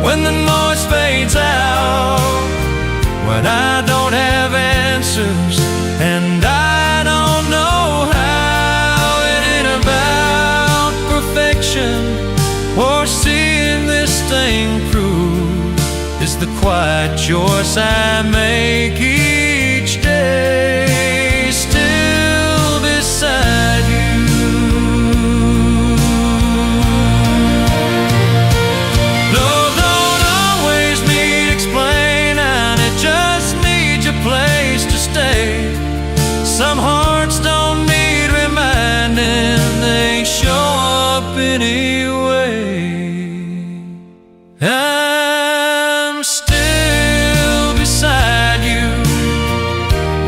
when the noise fades out, when I don't have answers and I don't know how. It ain't about perfection or seeing this thing through. It's the quiet choice I make each day, still beside you. Love don't always need explaining, it just needs a place to stay. Some hearts don't need reminding, they show up anyway. I'm still beside you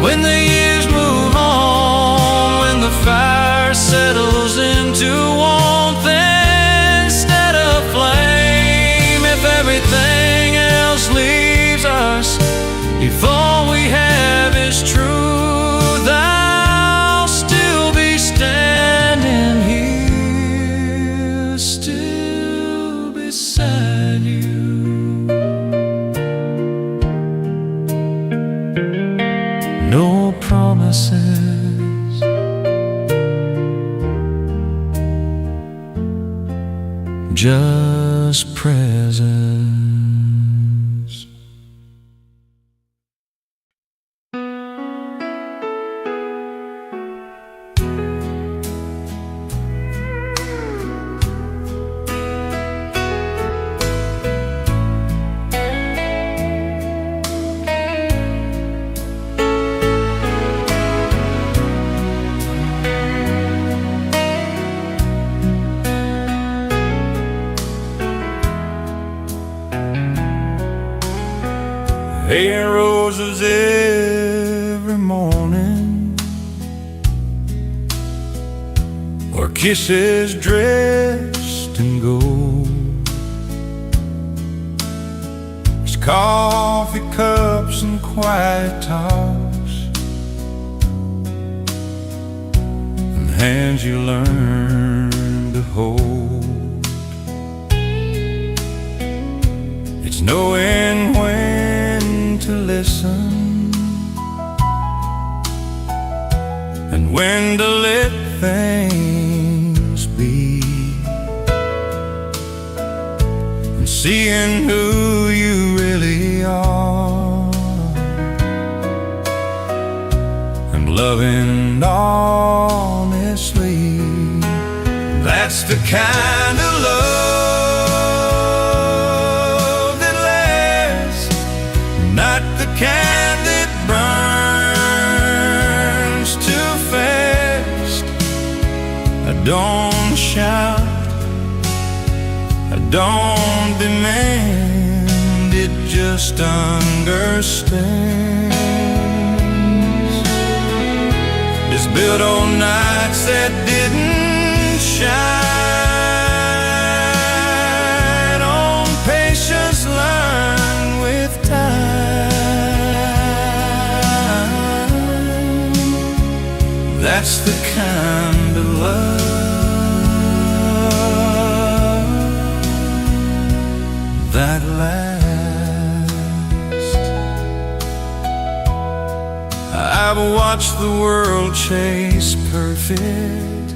when the years move on, when the fire settles into warmth instead of flame. If everything else leaves us, if all we have is truth, I'll still be standing here, still beside you. No promises, just presence. Hey, roses every morning, or kisses dressed in gold. There's coffee cups and quiet talks, and hands you learn to hold. It's knowing when to listen and when to let things be, and seeing who you really are, and loving honestly. That's the kind of love that lasts, not the kind that burns too fast. I don't shout, I don't demand, it just understands. It's built on nights that didn't shine, on patience learned with time. That's the kind of love that lasts. I've watched the world chase perfect,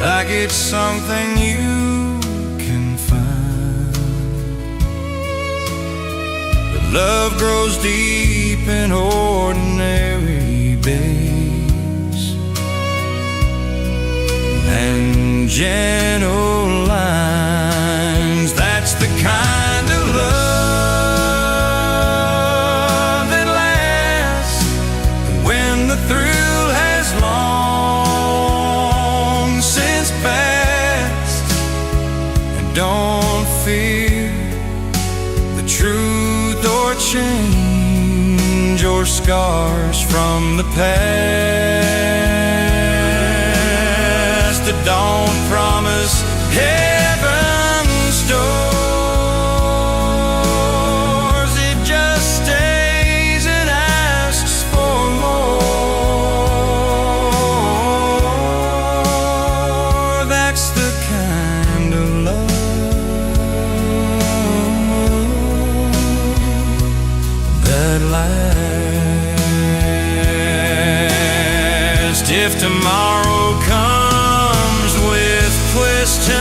like it's something you can find. But love grows deep in ordinary bays and gentle lines. That's the kind of love that lasts when the thrill has long since passed. And don't fear the truth or change or scars from the past. Don't promise heaven's doors, it just stays and asks for more. That's the kind of love if tomorrow comes with questions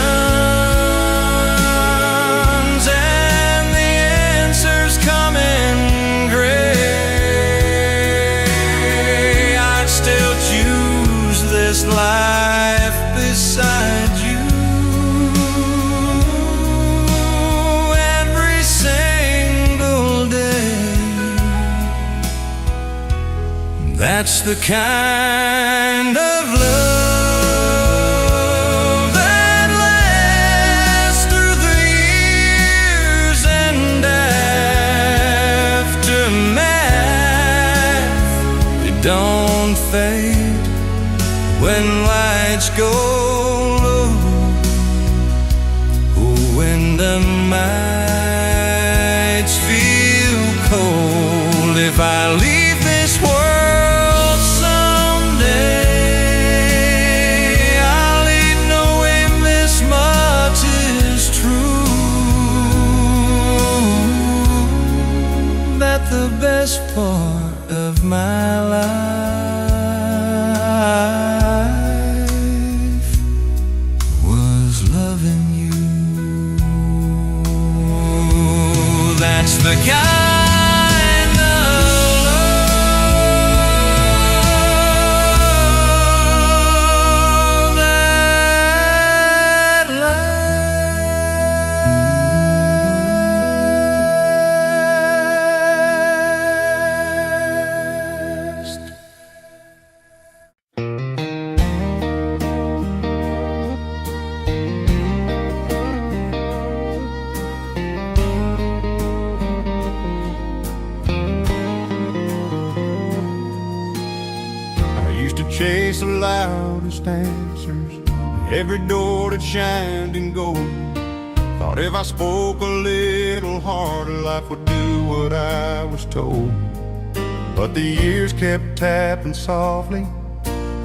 and the answers come in gray, I'd still choose this life beside you. That's the kind of love that lasts through the years and aftermath. They don't fade when lights go low, or when the nights feel cold. If I leave this world the best part of my life was loving you. That's the kind of love that chase the loudest answers, every door that shined in gold. Thought if I spoke a little harder, life would do what I was told. But the years kept tapping softly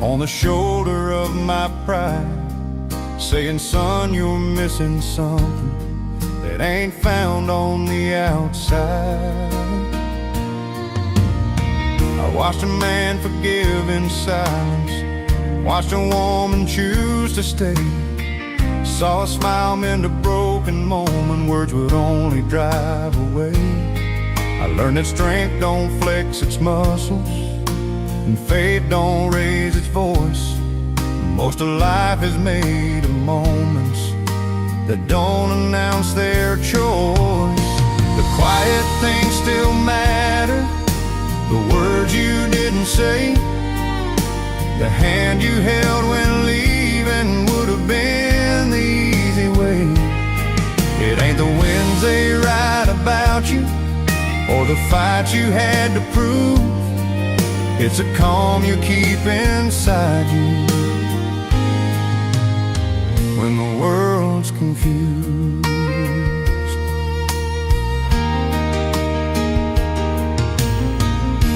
on the shoulder of my pride, saying, son, you're missing something that ain't found on the outside. I watched a man forgive in silence, watched a woman choose to stay, saw a smile mend a broken moment, words would only drive away. I learned that strength don't flex its muscles, and faith don't raise its voice. Most of life is made of moments that don't announce their choice. The quiet things still matter, the words you didn't say, the hand you held when leaving would have been the easy way. It ain't the winds they write about you, or the fights you had to prove. It's a calm you keep inside you when the world's confused.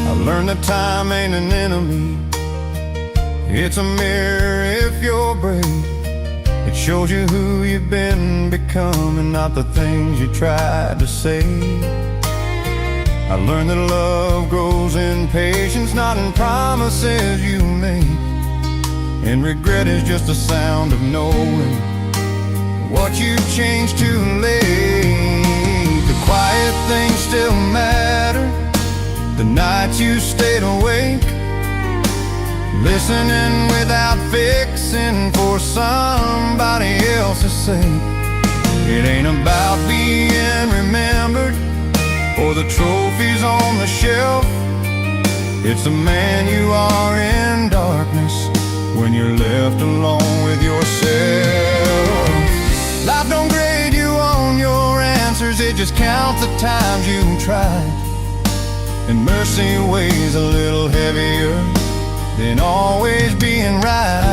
I learned that time ain't an enemy, it's a mirror if you're brave. It shows you who you've been becoming, not the things you tried to say. I learned that love grows in patience, not in promises you make. And regret is just the sound of knowing what you changed too late. The quiet things still matter, the nights you stayed awake, listening without fixing for somebody else's sake. It ain't about being remembered or the trophies on the shelf. It's the man you are in darkness when you're left alone with yourself. Life don't grade you on your answers, it just counts the times you tried. And mercy weighs a little heavier than always being right.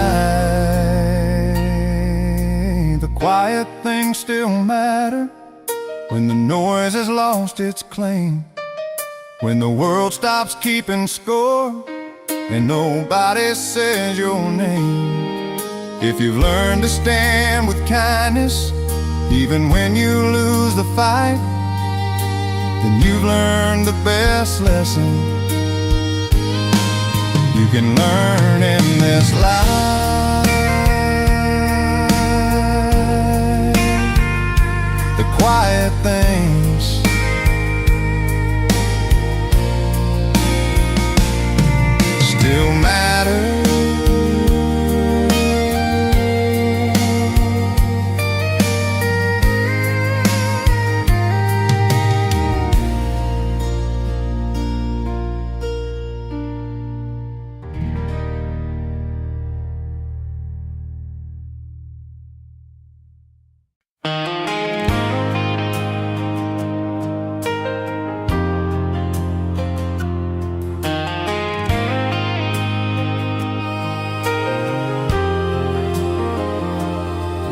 The quiet things still matter when the noise has lost its claim, when the world stops keeping score and nobody says your name. If you've learned to stand with kindness even when you lose the fight, then you've learned the best lesson. you can learn in this life. The quiet things still matter.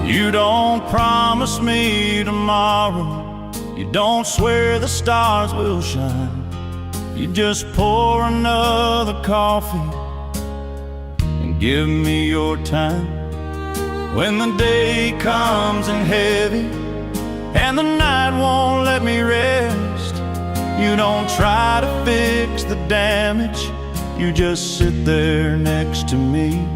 You don't promise me tomorrow, you don't swear the stars will shine. You just pour another coffee and give me your time. When the day comes in heavy and the night won't let me rest, you don't try to fix the damage, you just sit there next to me.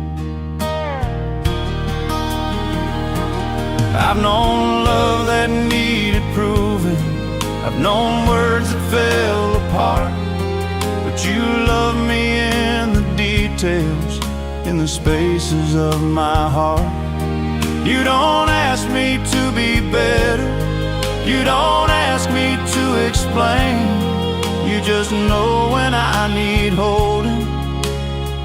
I've known love that needed proving, I've known words that fell apart, but you love me in the details, in the spaces of my heart. You don't ask me to be better, you don't ask me to explain. You just know when I need holding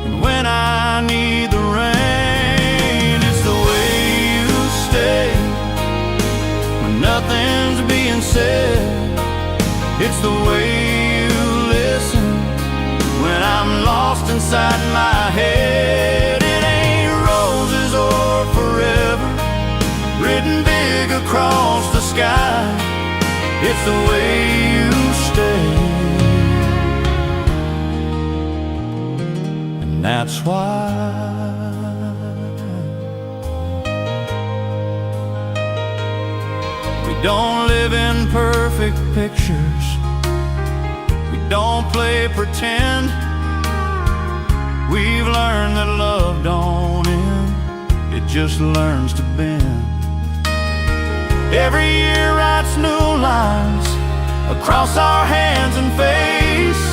and when I need the rain. It's the way you stay when nothing's being said. It's the way you listen when I'm lost inside my head. It ain't roses or forever written big across the sky. It's the way you stay, and that's why we don't live in perfect pictures, we don't play pretend. We've learned that love don't end, it just learns to bend. Every year writes new lines across our hands and face,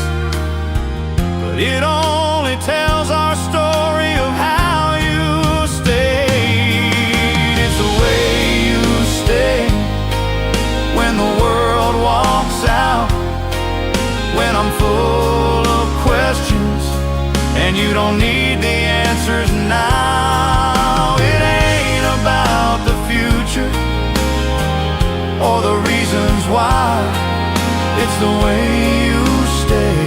but it only tells our story of how you stayed. It's the way you stay when the world walks out, when I'm full of questions and you don't need the answers now. It ain't about the future or the reasons why, it's the way you stay.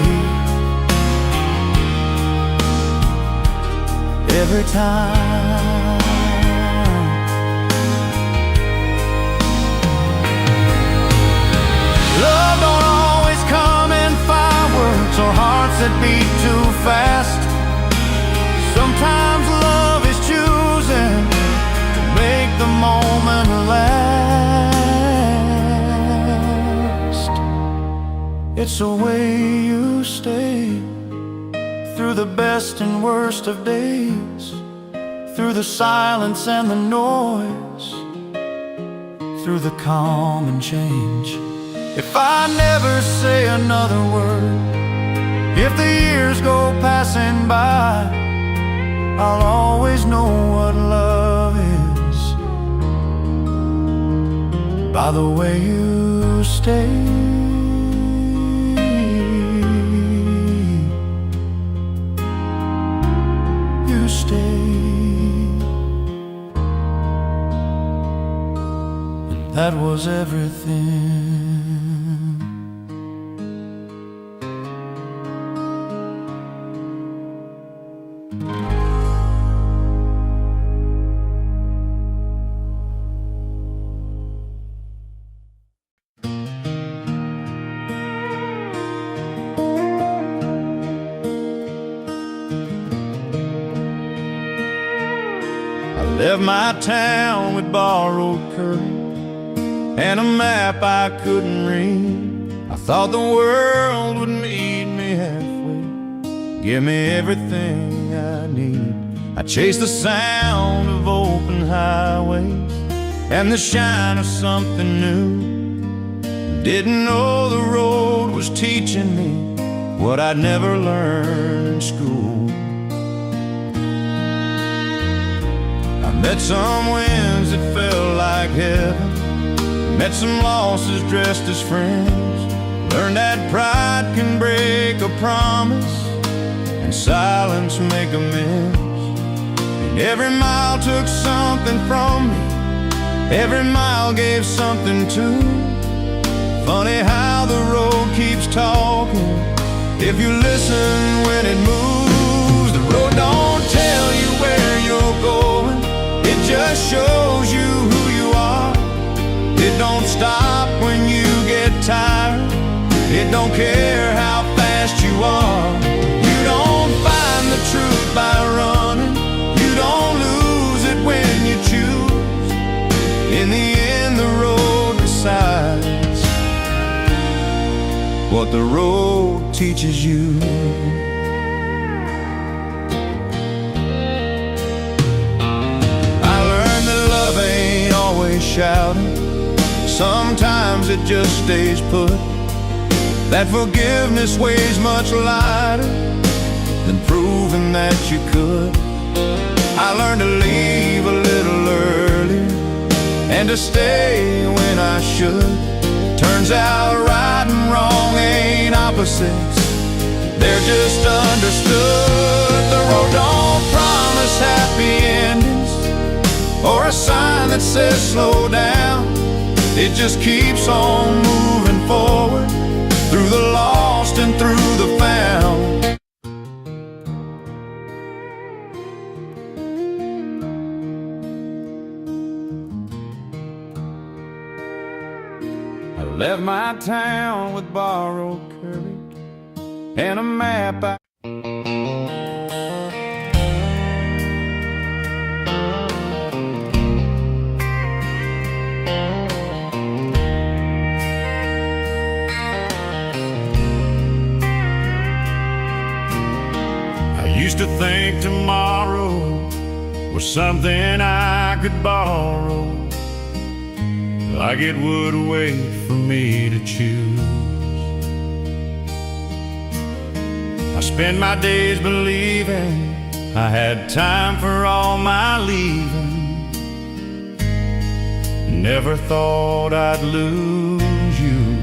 Every time love don't always come in fireworks or hearts that beat too fast. Sometimes love is choosing to make the moment last. It's the way you stay through the best and worst of days, through the silence and the noise, through the calm and change. If I never say another word, if the years go passing by, I'll always know what love is by the way you stay. That was everything. I left my town with borrowed courage and a map I couldn't read. I thought the world would meet me halfway, give me everything I need. I chase the sound of open highways and the shine of something new. Didn't know the road was teaching me what I'd never learned in school. I met some winds that felt like heaven, met some losses dressed as friends, learned that pride can break a promise and silence make amends. And every mile took something from me, every mile gave something too. Funny how the road keeps talking if you listen when it moves. The road don't tell you where you're going, it just shows you who you are. It don't stop when you get tired, it don't care how fast you are. You don't find the truth by running, you don't lose it when you choose. In the end the road decides what the road teaches you. I learned that love ain't always shouting, sometimes it just stays put. That forgiveness weighs much lighter than proving that you could. I learned to leave a little earlier and to stay when I should. Turns out right and wrong ain't opposites, they're just understood. The road don't promise happy endings or a sign that says slow down. It just keeps on moving forward, through the lost and through the found. I left my town with borrowed courage and a map Used to think tomorrow was something I could borrow, like it would wait for me to choose. I spend my days believing I had time for all my leaving. Never thought I'd lose you.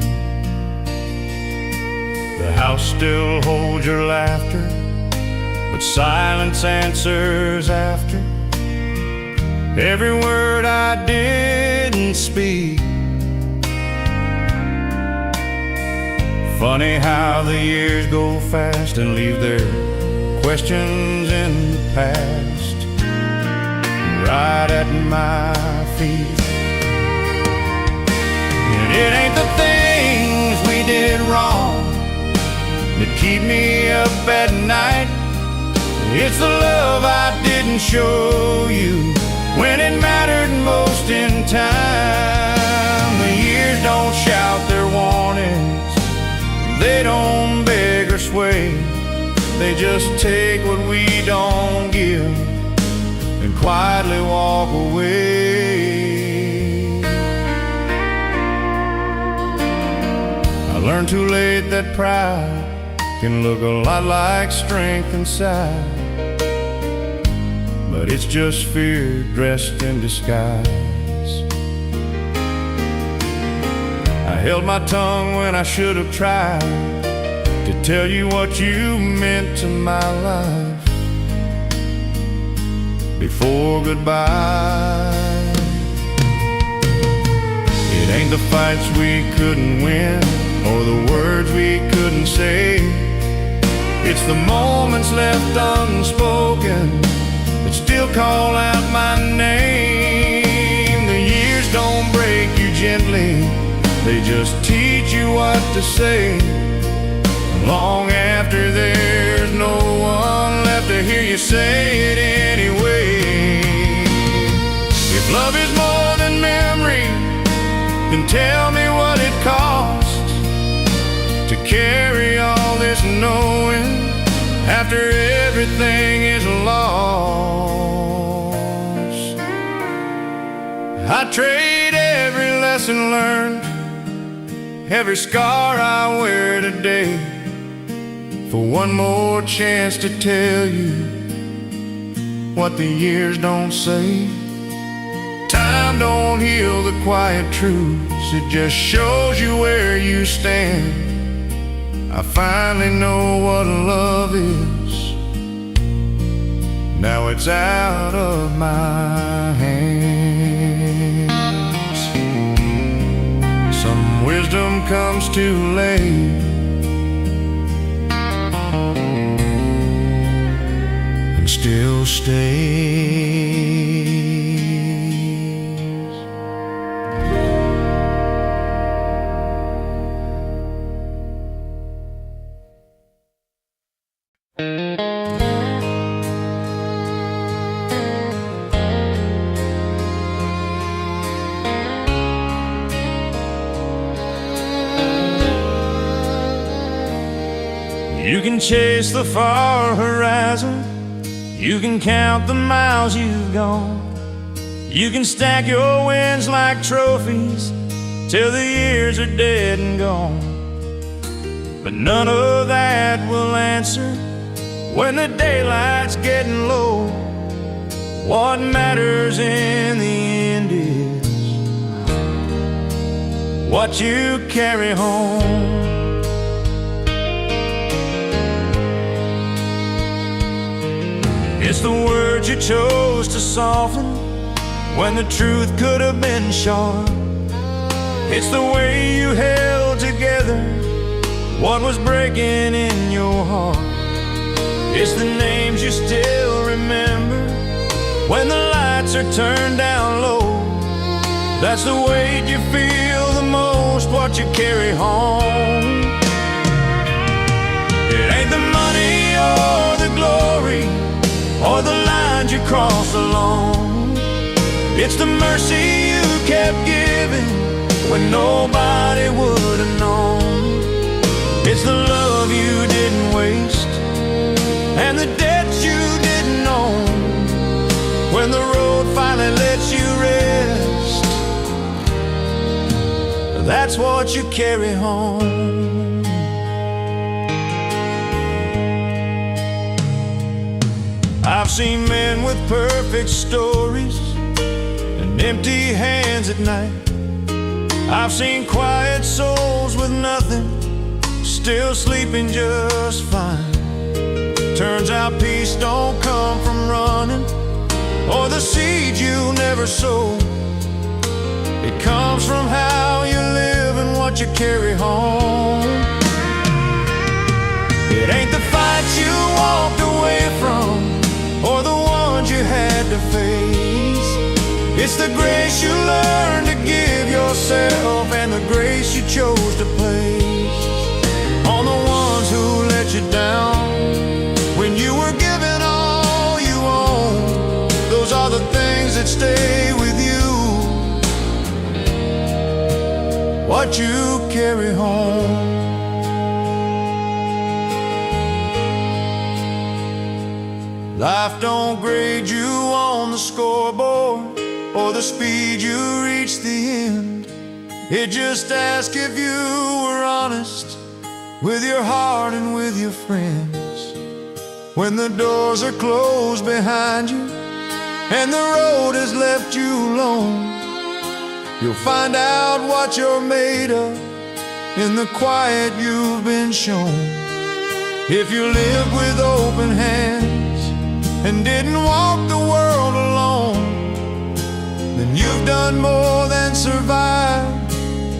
The house still holds your laughter, but silence answers after every word I didn't speak. Funny how the years go fast and leave their questions in the past, right at my feet. And it ain't the things we did wrong that keep me up at night, it's the love I didn't show you when it mattered most in time. The years don't shout their warnings, they don't beg or sway, they just take what we don't give and quietly walk away. I learned too late that pride can look a lot like strength inside, but it's just fear dressed in disguise. I held my tongue when I should have tried to tell you what you meant to my life before goodbye. It ain't the fights we couldn't win or the words we couldn't say, it's the moments left unspoken that still call out my name. The years don't break you gently, they just teach you what to say. Long after there's no one left to hear you say it anyway. If love is more than memory, then tell me what it costs to carry all this knowing. Have after everything is lost. I trade every lesson learned, every scar I wear today, for one more chance to tell you what the years don't say. Time don't heal the quiet truths, it just shows you where you stand. I finally know what love is, now it's out of my hands. Some wisdom comes too late, and still stays. You can chase the far horizon, you can count the miles you've gone, you can stack your wins like trophies till the years are dead and gone. But none of that will answer when the daylight's getting low. What matters in the end is what you carry home. It's the words you chose to soften when the truth could have been sharp. It's the way you held together what was breaking in your heart. It's the names you still remember when the lights are turned down low. That's the weight you feel the most, what you carry home. It ain't the money or the glory or the lines you cross alone. It's the mercy you kept giving when nobody would have known. It's the love you didn't waste and the debts you didn't own. When the road finally lets you rest, that's what you carry home. I've seen men with perfect stories and empty hands at night. I've seen quiet souls with nothing, still sleeping just fine. Turns out peace don't come from running or the seed you never sowed. It comes from how you live and what you carry home. It ain't the fights you walked away from or the ones you had to face. It's the grace you learned to give yourself and the grace you chose to place on the ones who let you down when you were giving all you own. Those are the things that stay with you, what you carry home. Life don't grade you on the scoreboard or the speed you reach the end. It just asks if you were honest with your heart and with your friends. When the doors are closed behind you and the road has left you alone, you'll find out what you're made of in the quiet you've been shown. If you live with open hands and didn't walk the world alone, then you've done more than survive.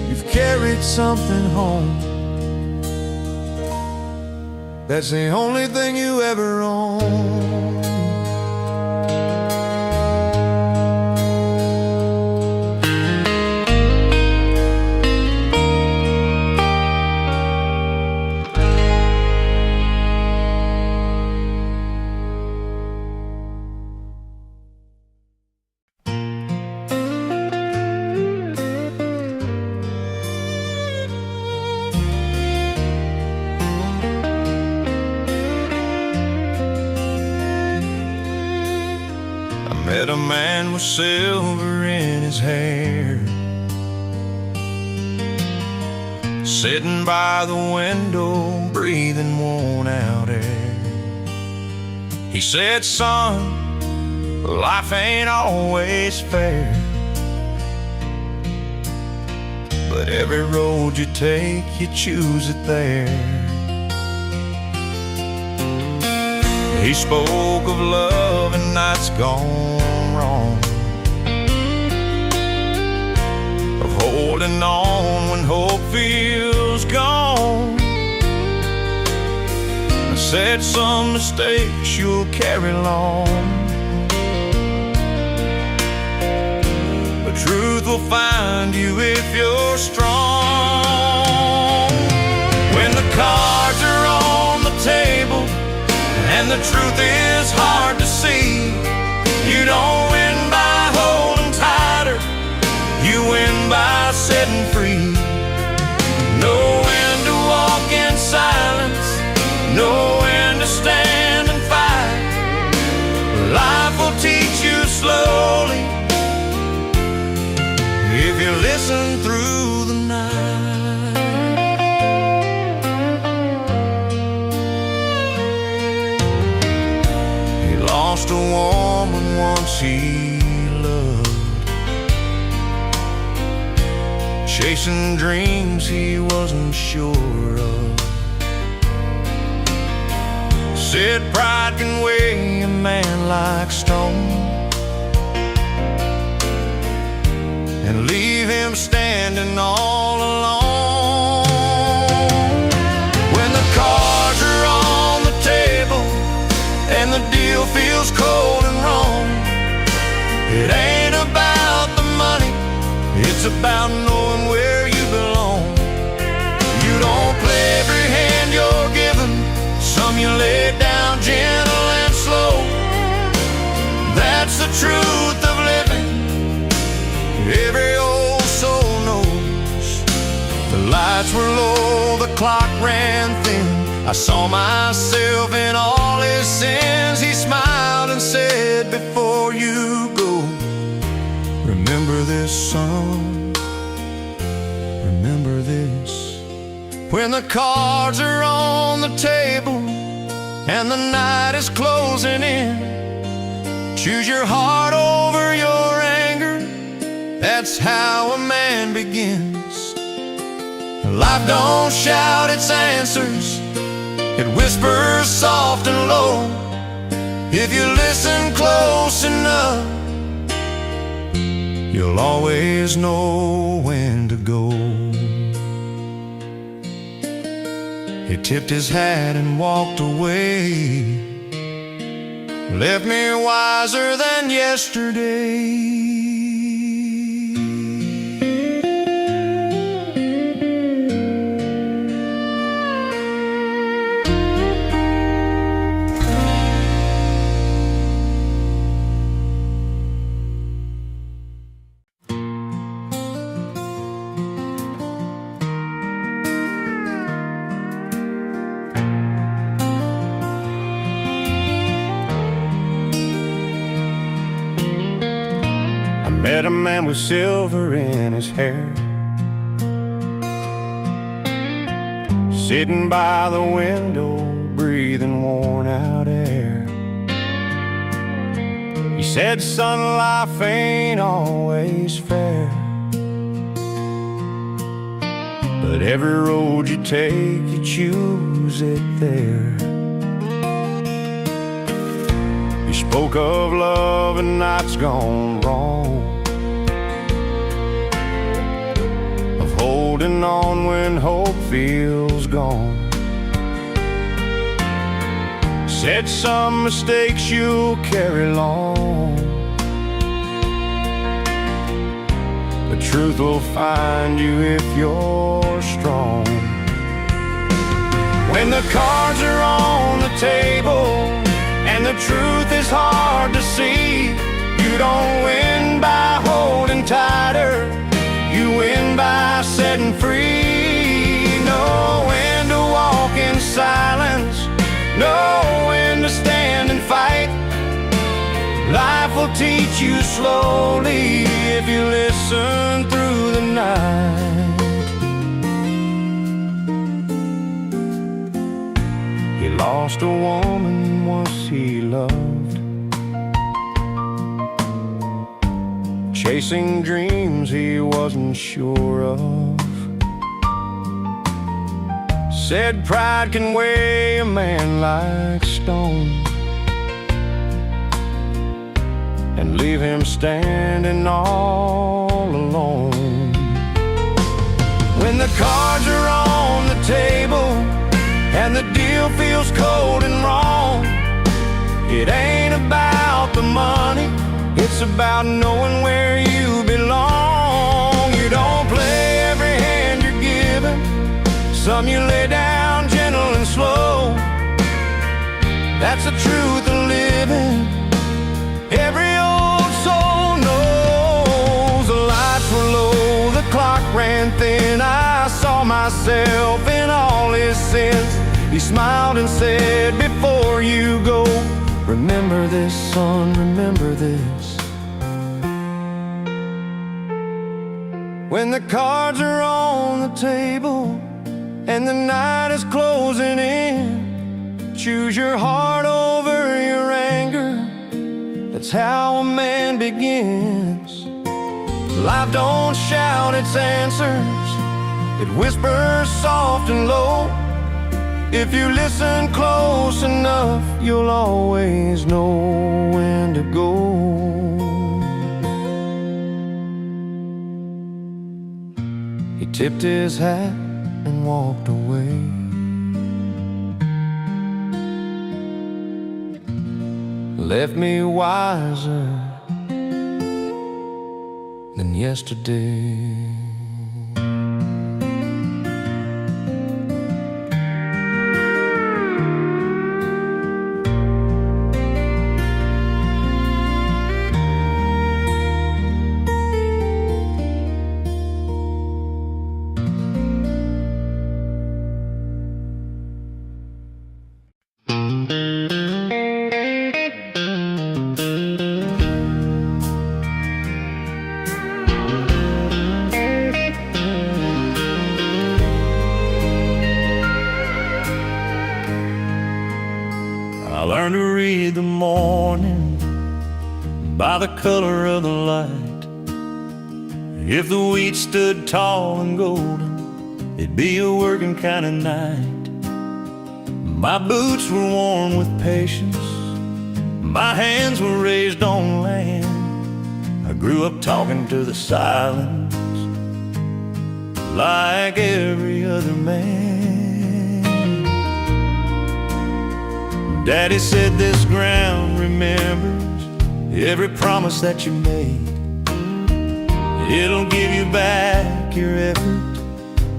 You've carried something home. That's the only thing you ever own. man with silver in his hair, sitting by the window, breathing worn out air. He said, son, life ain't always fair, but every road you take, you choose it there. He spoke of love and nights gone wrong, of holding on when hope feels gone. I said some mistakes you'll carry long, but truth will find you if you're strong. When the cards are on the table and the truth is hard to see, you don't win by holding tighter, you win by setting free. Know when to walk in silence, know when to stand and fight. Life will teach you slowly if you listen through the night. Lost a woman once he loved, chasing dreams he wasn't sure of. Said pride can weigh a man like stone and leave him standing all alone. When the cards are on the table and the deal feels cold and wrong, it ain't about the money, it's about knowing where you belong. You don't play every hand you're given, some you lay down gentle and slow. That's the truth of living, every old soul knows. The lights were low, the clock ran thin, I saw myself in all his sins. He smiled and said, before you go, remember this, son, remember this. When the cards are on the table and the night is closing in, choose your heart over your anger, that's how a man begins. Life don't shout its answers, it whispers soft and low. If you listen close enough, you'll always know when to go. He tipped his hat and walked away, left me wiser than yesterday. Met a man with silver in his hair, sitting by the window, breathing worn out air. He said, son, life ain't always fair, but every road you take, you choose it there. He spoke of love and nights gone wrong, holding on when hope feels gone. Said some mistakes you'll carry long, but truth will find you if you're strong. When the cards are on the table and the truth is hard to see, you don't win by holding tighter, you win by setting free. Know when to walk in silence, know when to stand and fight. Life will teach hit you slowly if you listen through the night. He lost a woman once he loved, chasing dreams he wasn't sure of. Said pride can weigh a man like stone and leave him standing all alone. When the cards are on the table and the deal feels cold and wrong, it ain't about the money, it's about knowing where you belong. You don't play every hand you're given, some you lay down gentle and slow. That's the truth of living. Every old soul knows. The lights were low, the clock ran thin. I saw myself in all his sins. He smiled and said, before you go, remember this, son, remember this. When the cards are on the table and the night is closing in, choose your heart over your anger. That's how a man begins. Life don't shout its answers, it whispers soft and low. If you listen close enough, you'll always know when to go. He tipped his hat and walked away. Left me wiser than yesterday. I learned to read the morning by the color of the light. If the wheat stood tall and golden, it'd be a working kind of night. My boots were worn with patience, my hands were raised on land. I grew up talking to the silence like every other man. Daddy said this ground remembers every promise that you made. It'll give you back your effort,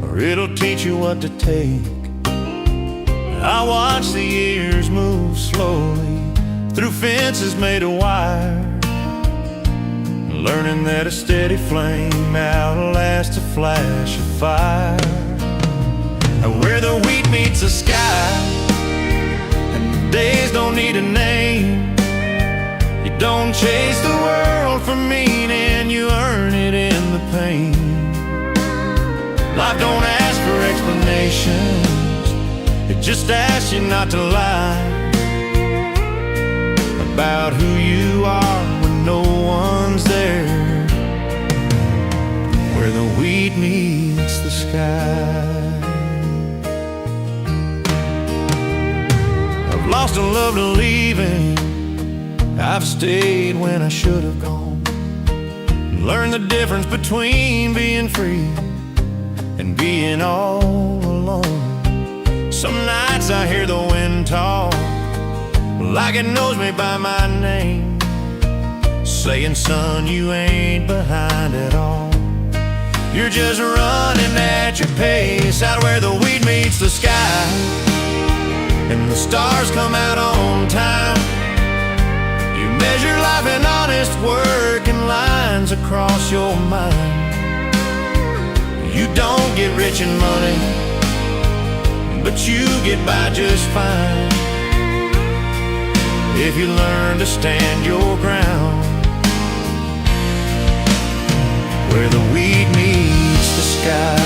or it'll teach you what to take. I watched the years move slowly through fences made of wire, learning that a steady flame outlasts a flash of fire. And where the wheat meets the sky, days don't need a name. You don't chase the world for meaning, you earn it in the pain. Life don't ask for explanations, it just asks you not to lie about who you are when no one's there. Where the wheat meets the sky. Lost a love to leaving, I've stayed when I should have gone. Learned the difference between being free and being all alone. Some nights I hear the wind talk like it knows me by my name, saying, son, you ain't behind at all. You're just running at your pace, out where the wheat meets the sky and the stars come out on time. You measure life in honest work and lines across your mind. You don't get rich in money, but you get by just fine if you learn to stand your ground where the wheat meets the sky.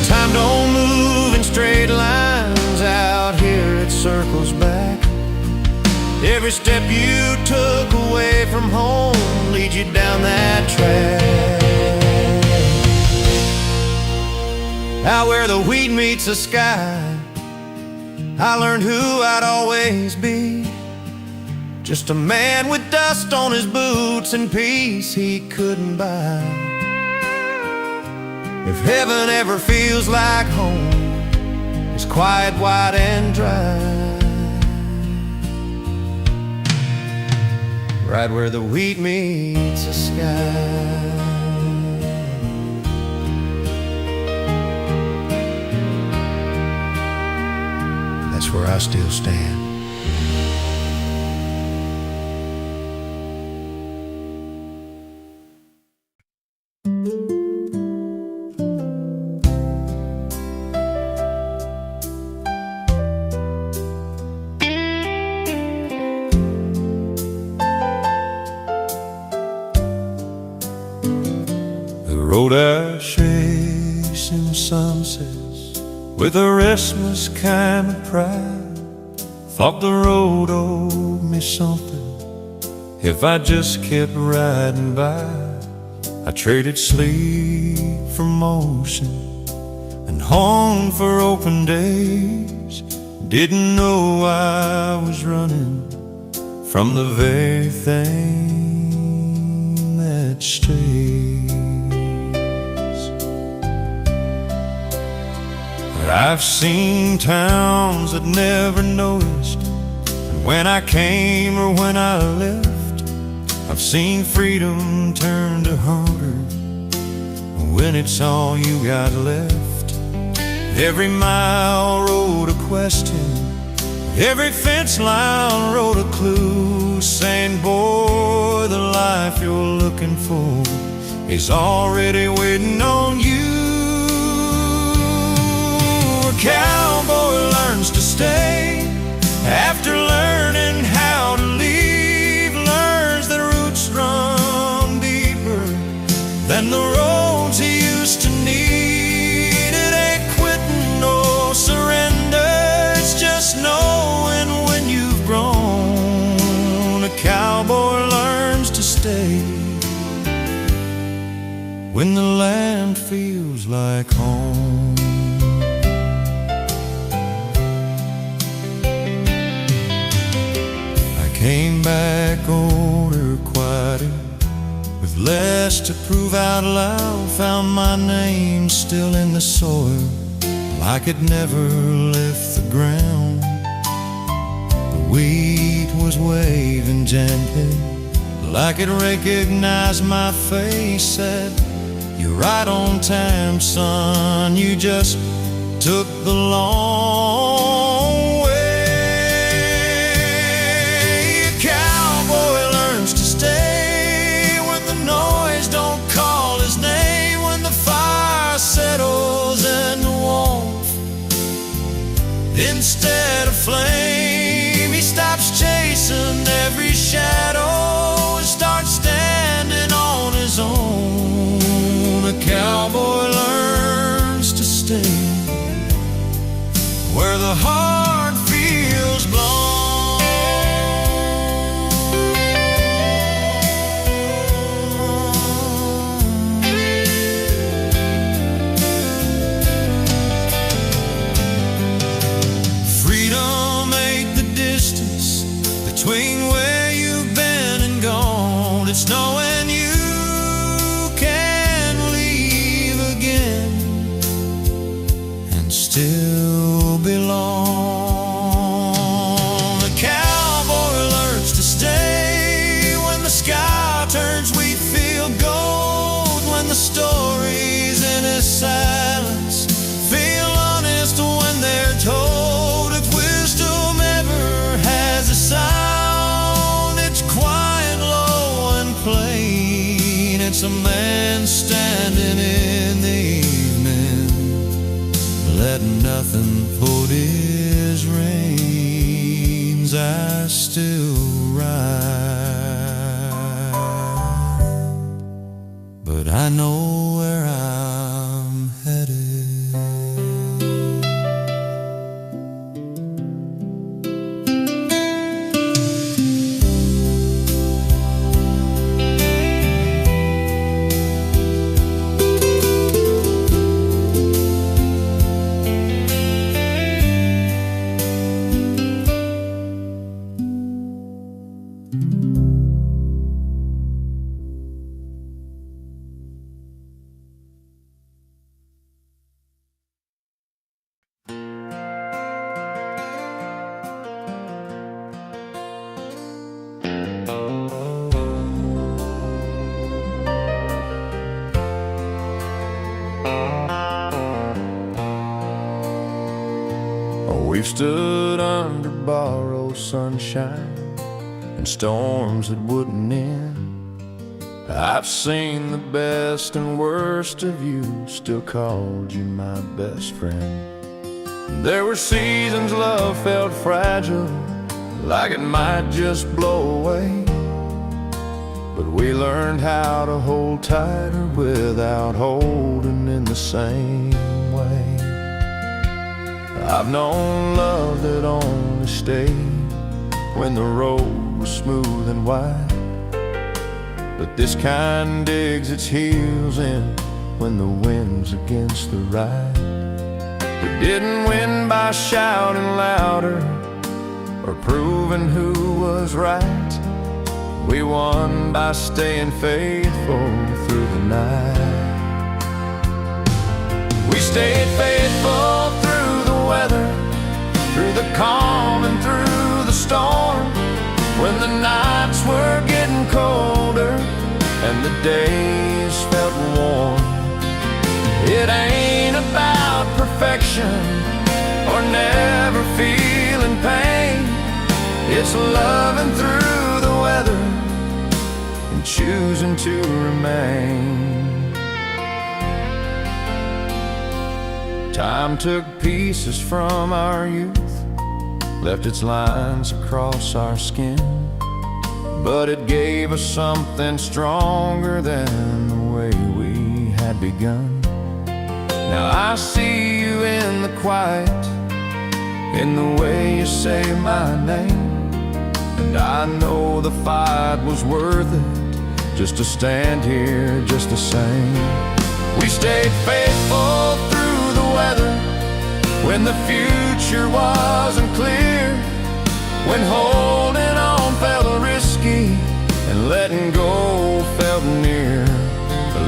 Time don't move in straight lines out here, it circles back. Every step you took away from home leads you down that track. Out where the wheat meets the sky, I learned who I'd always be. Just a man with dust on his boots and peace he couldn't buy. If heaven ever feels like home, it's quiet, wide, and dry. Right where the wheat meets the sky. That's where I still stand. The road I chase in sunsets with a restless kind of pride. Thought the road owed me something if I just kept riding by. I traded sleep for motion and hung for open days. Didn't know I was running from the very thing that stays. But I've seen towns that never noticed, and when I came or when I left, I've seen freedom turn to hunger when it's all you got left. Every mile wrote a question, every fence line wrote a clue, saying, boy, the life you're looking for is already waiting on you. A cowboy learns to stay after learning how to leave, learns that roots run deeper than the roads he used to need. It ain't quitting or surrender, it's just knowing when you've grown. A cowboy learns to stay when the land feels like home. Came back older, quieter, with less to prove out loud. Found my name still in the soil, like it never left the ground. The wheat was waving gently, like it recognized my face. Said, you're right on time, son, you just took the long way. Settles in the warmth instead of flame. He stops chasing every shadow and starts standing on his own. A cowboy learns to stay where the heart feels blown. Between where you've been and gone, it's knowing you can leave again and still belong. A cowboy learns to stay when the sky turns wheat field gold, when the stories in his silence feel honest when they're told. If wisdom ever has a sound, it's quiet, low, and plain. It's a man standing in the evening, letting nothing hold his reins. I still right, but I know where I'm headed. We've stood under borrowed sunshine and storms that wouldn't end. I've seen the best and worst of you, still called you my best friend. There were seasons love felt fragile, like it might just blow away, but we learned how to hold tighter without holding in the same way. I've known love that only stayed when the road was smooth and wide, but this kind digs its heels in when the wind's against the ride. We didn't win by shouting louder or proving who was right. We won by staying faithful through the night. We stayed faithful through the weather, through the calm and through the storm, when the nights were getting colder and the days felt warm. It ain't about perfection or never feeling pain. It's loving through the weather and choosing to remain. Time took pieces from our youth, left its lines across our skin, but it gave us something stronger than the way we had begun. Now I see you in the quiet, in the way you say my name, and I know the fight was worth it, just to stand here just the same. We stayed faithful through the weather, when the future wasn't clear, when holding on felt risky and letting go felt near.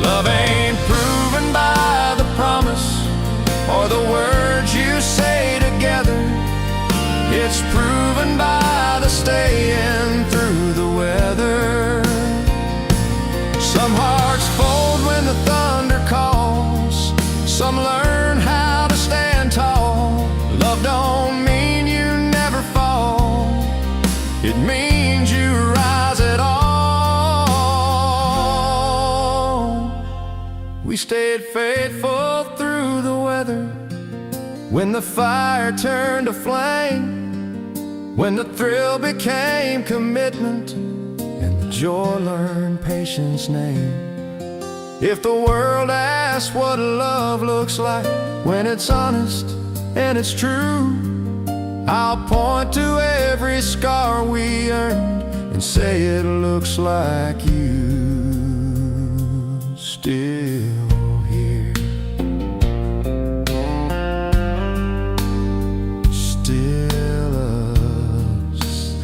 Love ain't proven by the promise or the words you say together. It's proven by the staying through the weather. Some hearts fold when the thunder calls, some learn how to stand tall. Love don't mean you never fall, it means you rise at all. We stayed faithful through the weather, when the fire turned to flame, when the thrill became commitment and the joy learned patience name. If the world asks what love looks like when it's honest and it's true, I'll point to every scar we earned and say it looks like you still here, still us.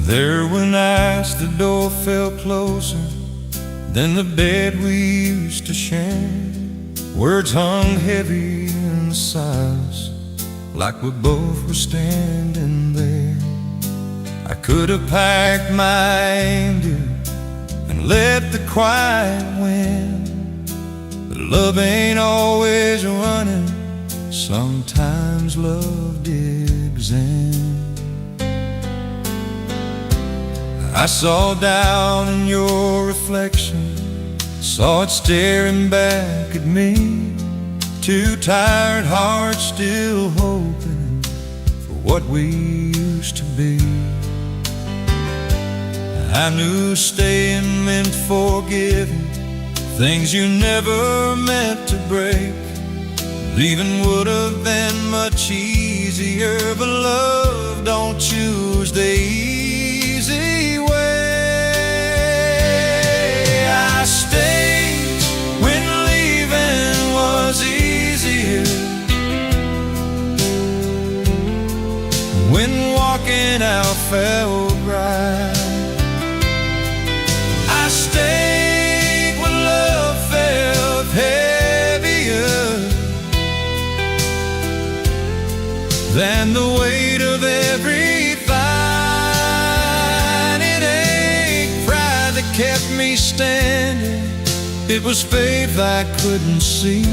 There when as the door fell closer than the bed we used to share, words hung heavy in the silence, like we both were standing there. I could have packed my anger and let the quiet win, but love ain't always running. Sometimes love digs in. I saw down in your reflection, saw it staring back at me. Two tired hearts still hoping for what we used to be. I knew staying meant forgiving things you never meant to break. Leaving would have been much easier, but love don't choose the easy way. I stayed when leaving was easier, when walking out felt right. I stayed when love felt heavier than the weight of every fine. It ain't pride that kept me standing, it was faith I couldn't see.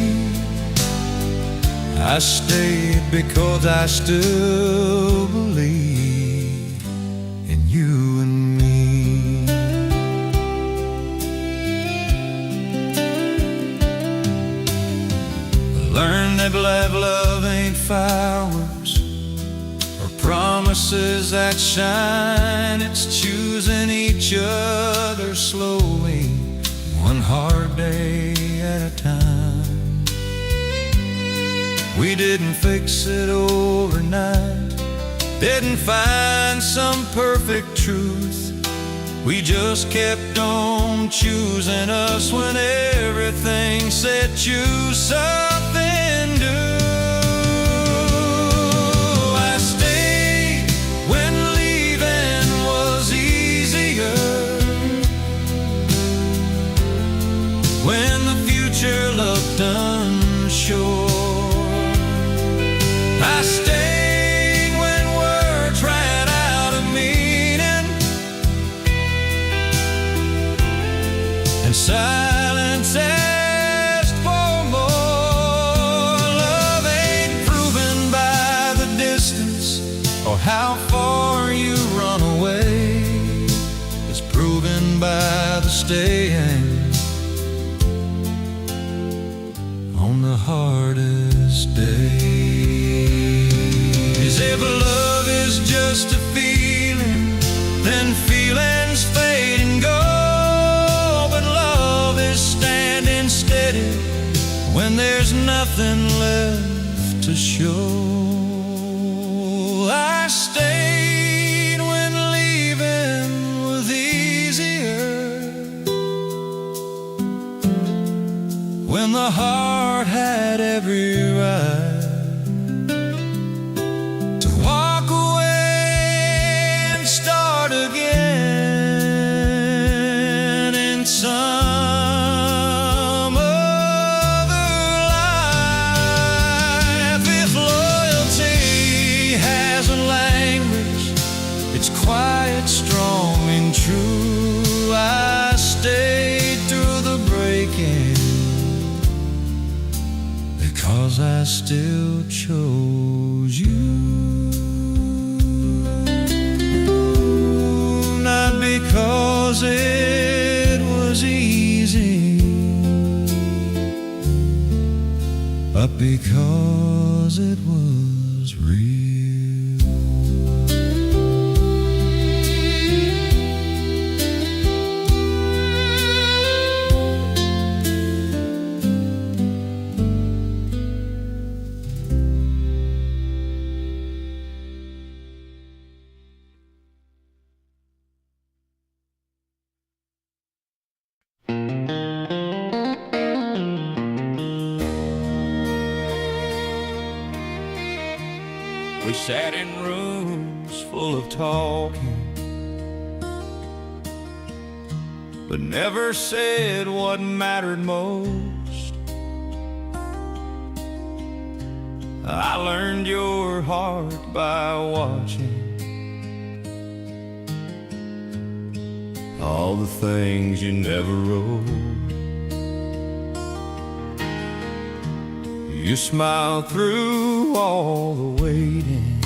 I stayed because I still believe in you and me. I learned that love ain't fireworks or promises that shine. It's choosing each other slowly, one hard day at a time. We didn't fix it overnight, didn't find some perfect truth. We just kept on choosing us when everything said choose something new. I stayed when leaving was easier, when the future looked unsure. I stayed when words ran out of meaning and silence asked for more. Love ain't proven by the distance or how far you run away. It's proven by the staying on the hardest day. If love is just a feeling, then feelings fade and go. But love is standing steady when there's nothing left to show. I stayed when leaving was easier, when the heart had every right again in some other life. If loyalty has a language, it's quiet, strong, and true. I stayed through the breaking because I still chose you. Not because it was easy, but because it was real. We sat in rooms full of talking, but never said what mattered most. I learned your heart by watching all the things you never wrote. You smiled through all the waiting,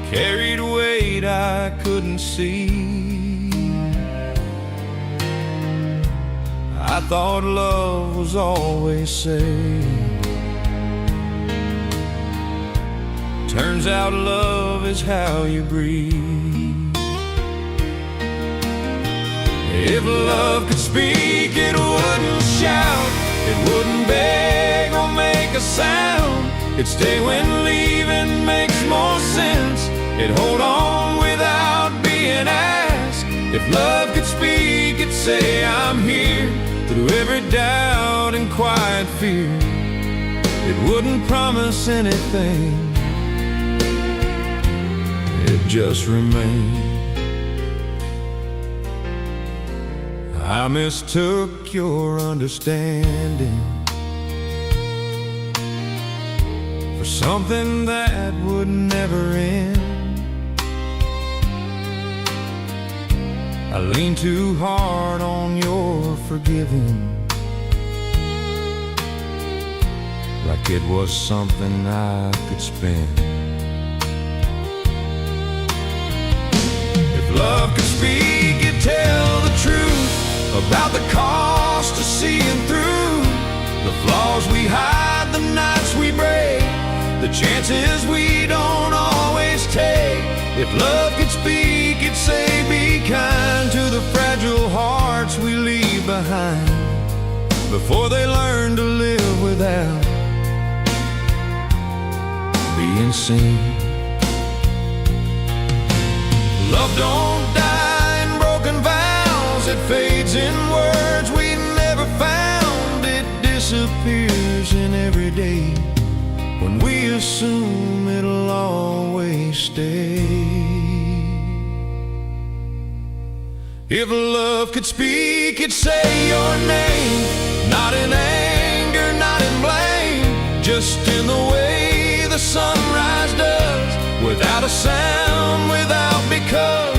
carried a weight I couldn't see. I thought love was always safe. Turns out love is how you breathe. If love could speak, it wouldn't shout, it wouldn't beg or make a sound. It'd stay when leaving makes more sense. It'd hold on without being asked. If love could speak, it'd say I'm here through every doubt and quiet fear. It wouldn't promise anything, it just remained. I mistook your understanding for something that would never end. I leaned too hard on your forgiving, like it was something I could spend. If love could speak, it'd tell the truth about the cost of seeing through the flaws we hide, the nights we break, the chances we don't always take. If love could speak, it'd say be kind to the fragile hearts we leave behind before they learn to live without being seen. Love don't die in broken vows, it fades in words we never found. It disappears in every day when we assume it'll always stay. If love could speak, it'd say your name, not in anger, not in blame, just in the way the sunrise does, without a sound, without because.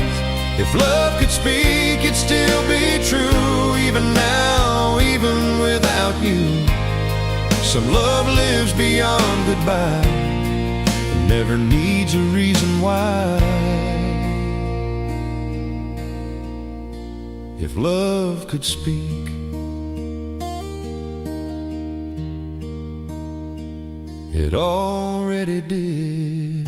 If love could speak, it'd still be true, even now, even without you. Some love lives beyond goodbye and never needs a reason why. If love could speak, it already did.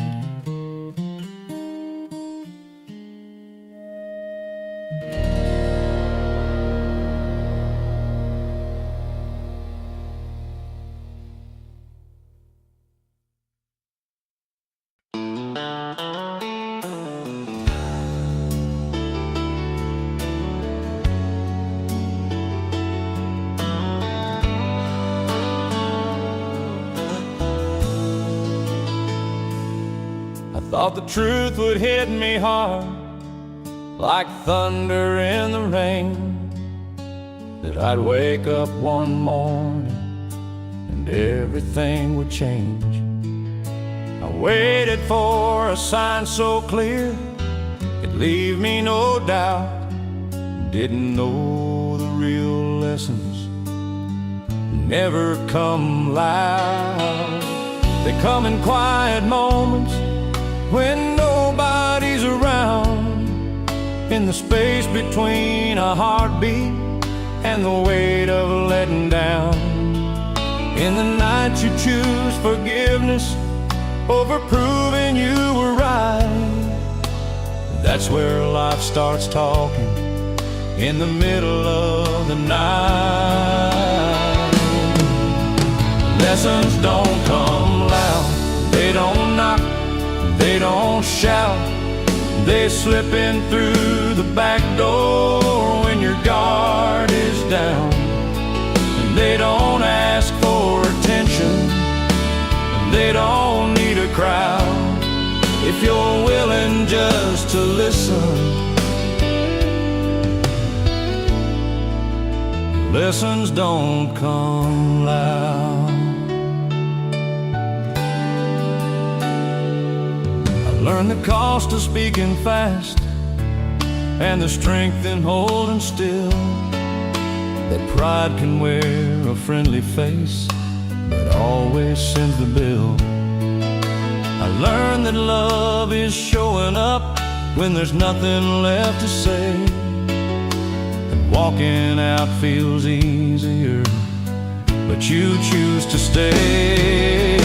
Thought the truth would hit me hard like thunder in the rain, that I'd wake up one morning and everything would change. I waited for a sign so clear it'd leave me no doubt. Didn't know the real lessons never come loud. They come in quiet moments when nobody's around, in the space between a heartbeat and the weight of letting down. In the night you choose forgiveness over proving you were right. That's where life starts talking, in the middle of the night. Lessons don't come loud, they don't knock, they don't shout, they slip in through the back door when your guard is down. And they don't ask for attention, and they don't need a crowd. If you're willing just to listen, lessons don't come loud. Learn the cost of speaking fast, and the strength in holding still. That pride can wear a friendly face, but always sends the bill. I learned that love is showing up when there's nothing left to say, and walking out feels easier, but you choose to stay.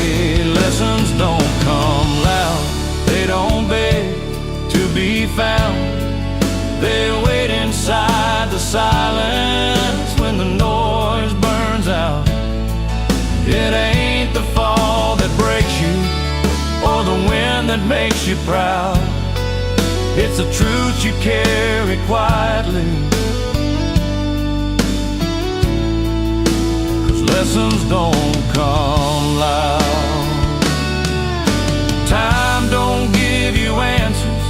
Lessons don't come loud, they don't beg to be found. They wait inside the silence when the noise burns out. It ain't the fall that breaks you or the wind that makes you proud. It's the truth you carry quietly, 'cause lessons don't come loud. Time don't give you answers,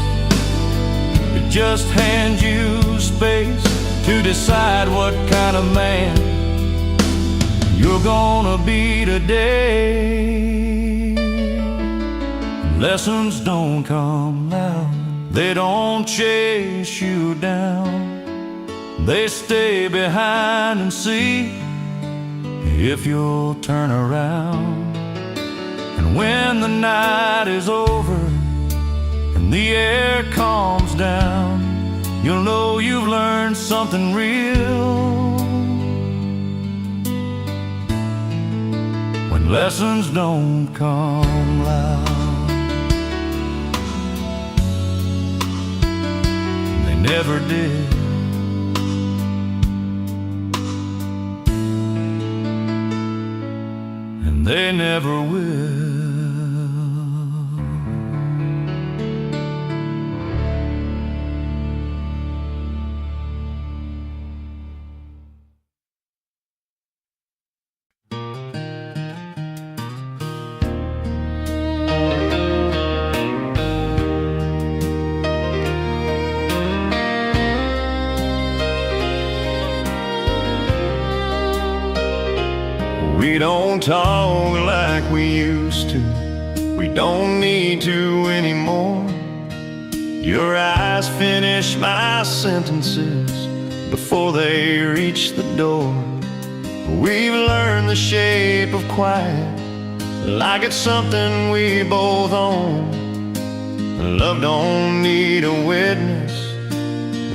it just hands you space to decide what kind of man you're gonna be today. Lessons don't come loud, they don't chase you down. They stay behind and see if you'll turn around. And when the night is over and the air calms down, you'll know you've learned something real. When lessons don't come loud, they never did. And they never will. We don't talk like we used to, we don't need to anymore. Your eyes finish my sentences before they reach the door. We've learned the shape of quiet, like it's something we both own. Love don't need a witness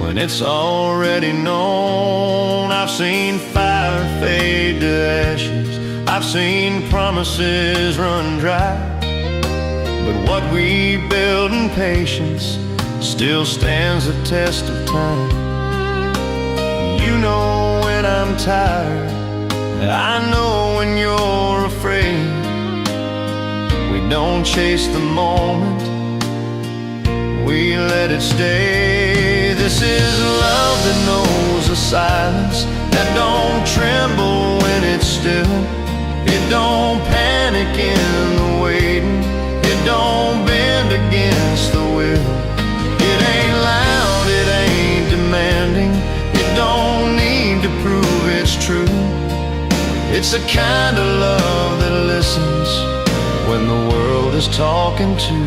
when it's already known. I've seen fire fade to ashes, I've seen promises run dry, but what we build in patience still stands the test of time. You know when I'm tired, I know when you're afraid. We don't chase the moment, we let it stay. This is love that knows the silence, that don't tremble when it's still. It don't panic in the waiting, it don't bend against the will. It ain't loud, it ain't demanding, it don't need to prove it's true. It's the kind of love that listens when the world is talking to.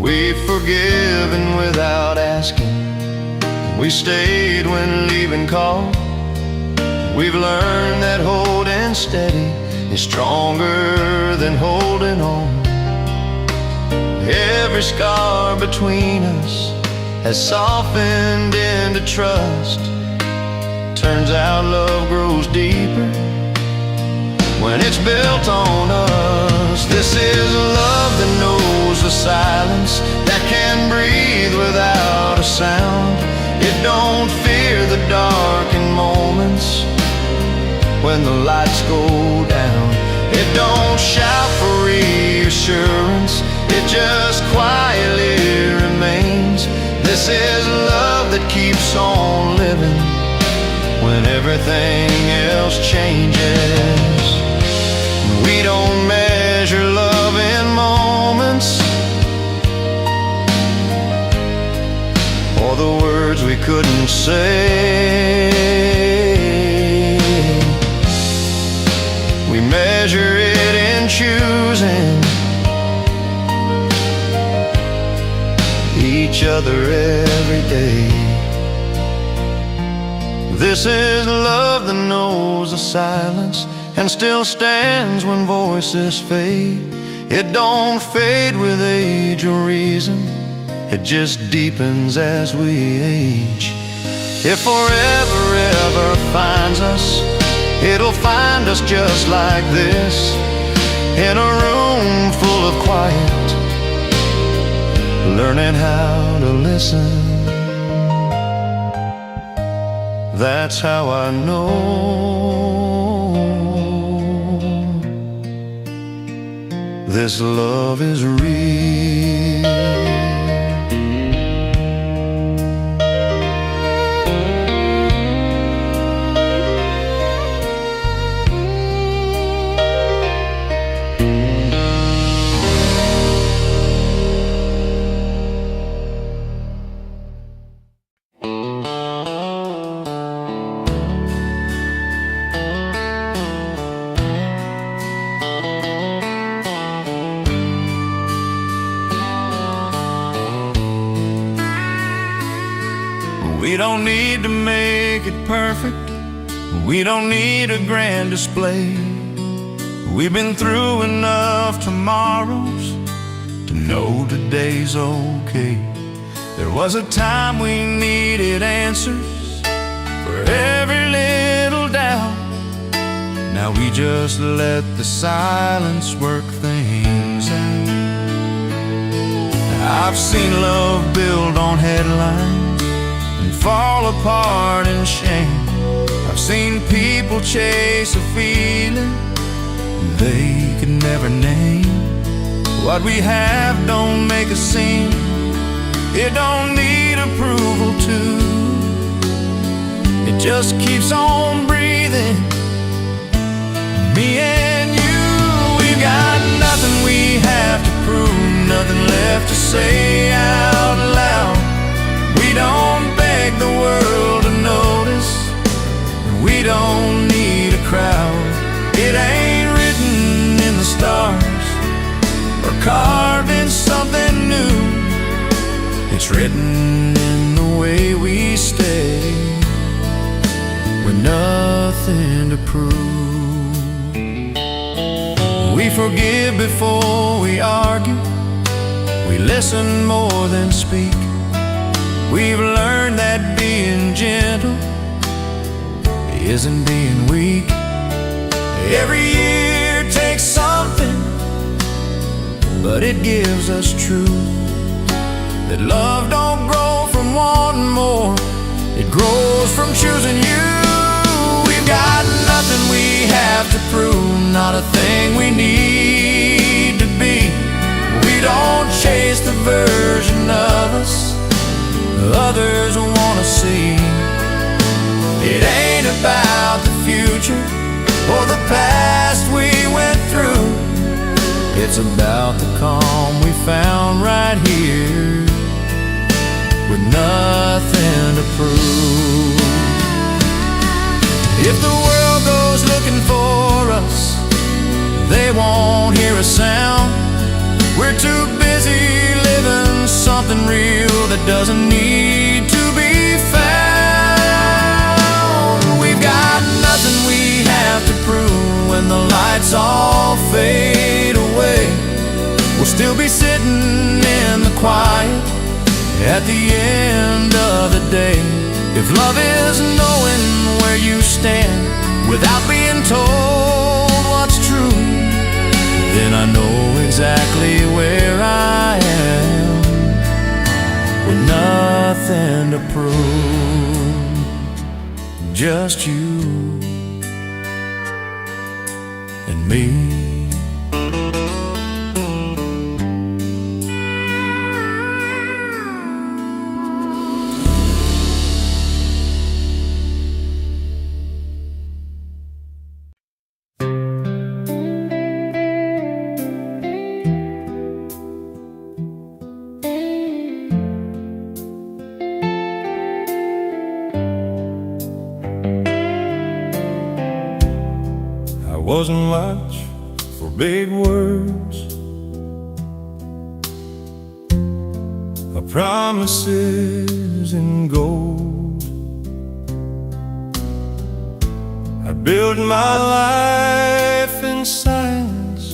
We've forgiven without asking, we stayed when leaving called. We've learned that holding steady is stronger than holding on. Every scar between us has softened into trust. Turns out love grows deeper when it's built on us. This is love that knows the silence, that can breathe without a sound. It don't fear the dark in moments when the lights go down. It don't shout for reassurance, it just quietly remains. This is love that keeps on living when everything else changes. We don't measure love in moments or the words we couldn't say. We measure it in choosing each other every day. This is love that knows the silence and still stands when voices fade. It don't fade with age or reason, it just deepens as we age. If forever ever finds us, it'll find us just like this, in a room full of quiet, learning how to listen. That's how I know this love is real. We don't need to make it perfect, we don't need a grand display. We've been through enough tomorrows to know today's okay. There was a time we needed answers for every little doubt. Now we just let the silence work things out. I've seen love build on headlines and fall apart in shame. I've seen people chase a feeling they could never name. What we have don't make a scene, it don't need approval to. It just keeps on breathing. Me and you, we've got nothing we have to prove, nothing left to say out loud. We don't beg the world to notice, we don't need a crowd. It ain't written in the stars or carved in something new. It's written in the way we stay with nothing to prove. We forgive before we argue, we listen more than speak. We've learned that being gentle isn't being weak. Every year takes something, but it gives us truth. That love don't grow from wanting more, it grows from choosing you. We've got nothing we have to prove, not a thing we need to be. We don't chase the version of us others wanna see. It ain't about the future or the past we went through. It's about the calm we found right here with nothing to prove. If the world goes looking for us, they won't hear a sound. We're too busy living something real that doesn't need to be found. We've got nothing we have to prove. When the lights all fade away, we'll still be sitting in the quiet at the end of the day. If love is knowing where you stand without being told what's true, then I know exactly where I am with nothing to prove. Just you and me. Wasn't much for big words, a promises in gold. I built my life in silence,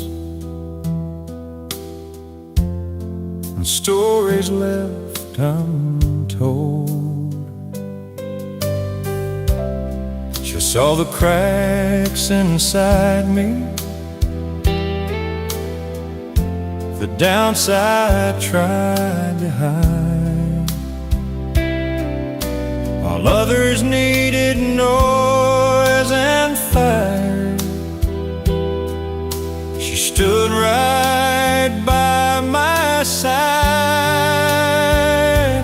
and stories left untold. She saw the cracks inside me, the downside tried to hide, while others needed noise and fire. She stood right by my side.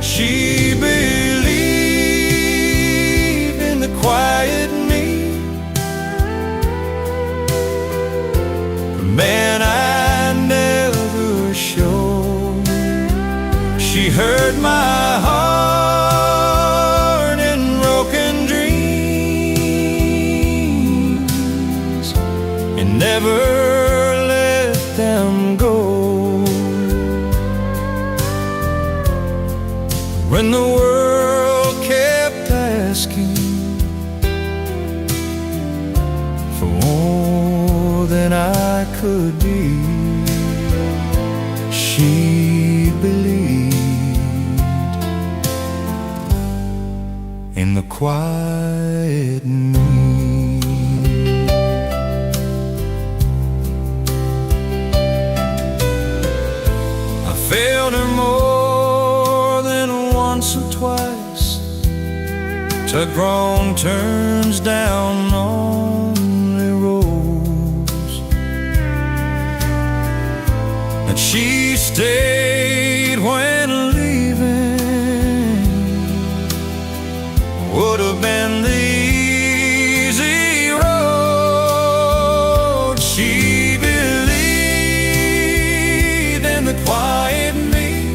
She believed in the quiet me, the man I never showed. She heard my heart and broken dreams and never let them go. When the world kept asking for more than I could be, she believed in the quiet me. I failed her more than once or twice, took wrong turns down lonely roads, and she stayed when leaving would have been the easy road. She believed in the quiet me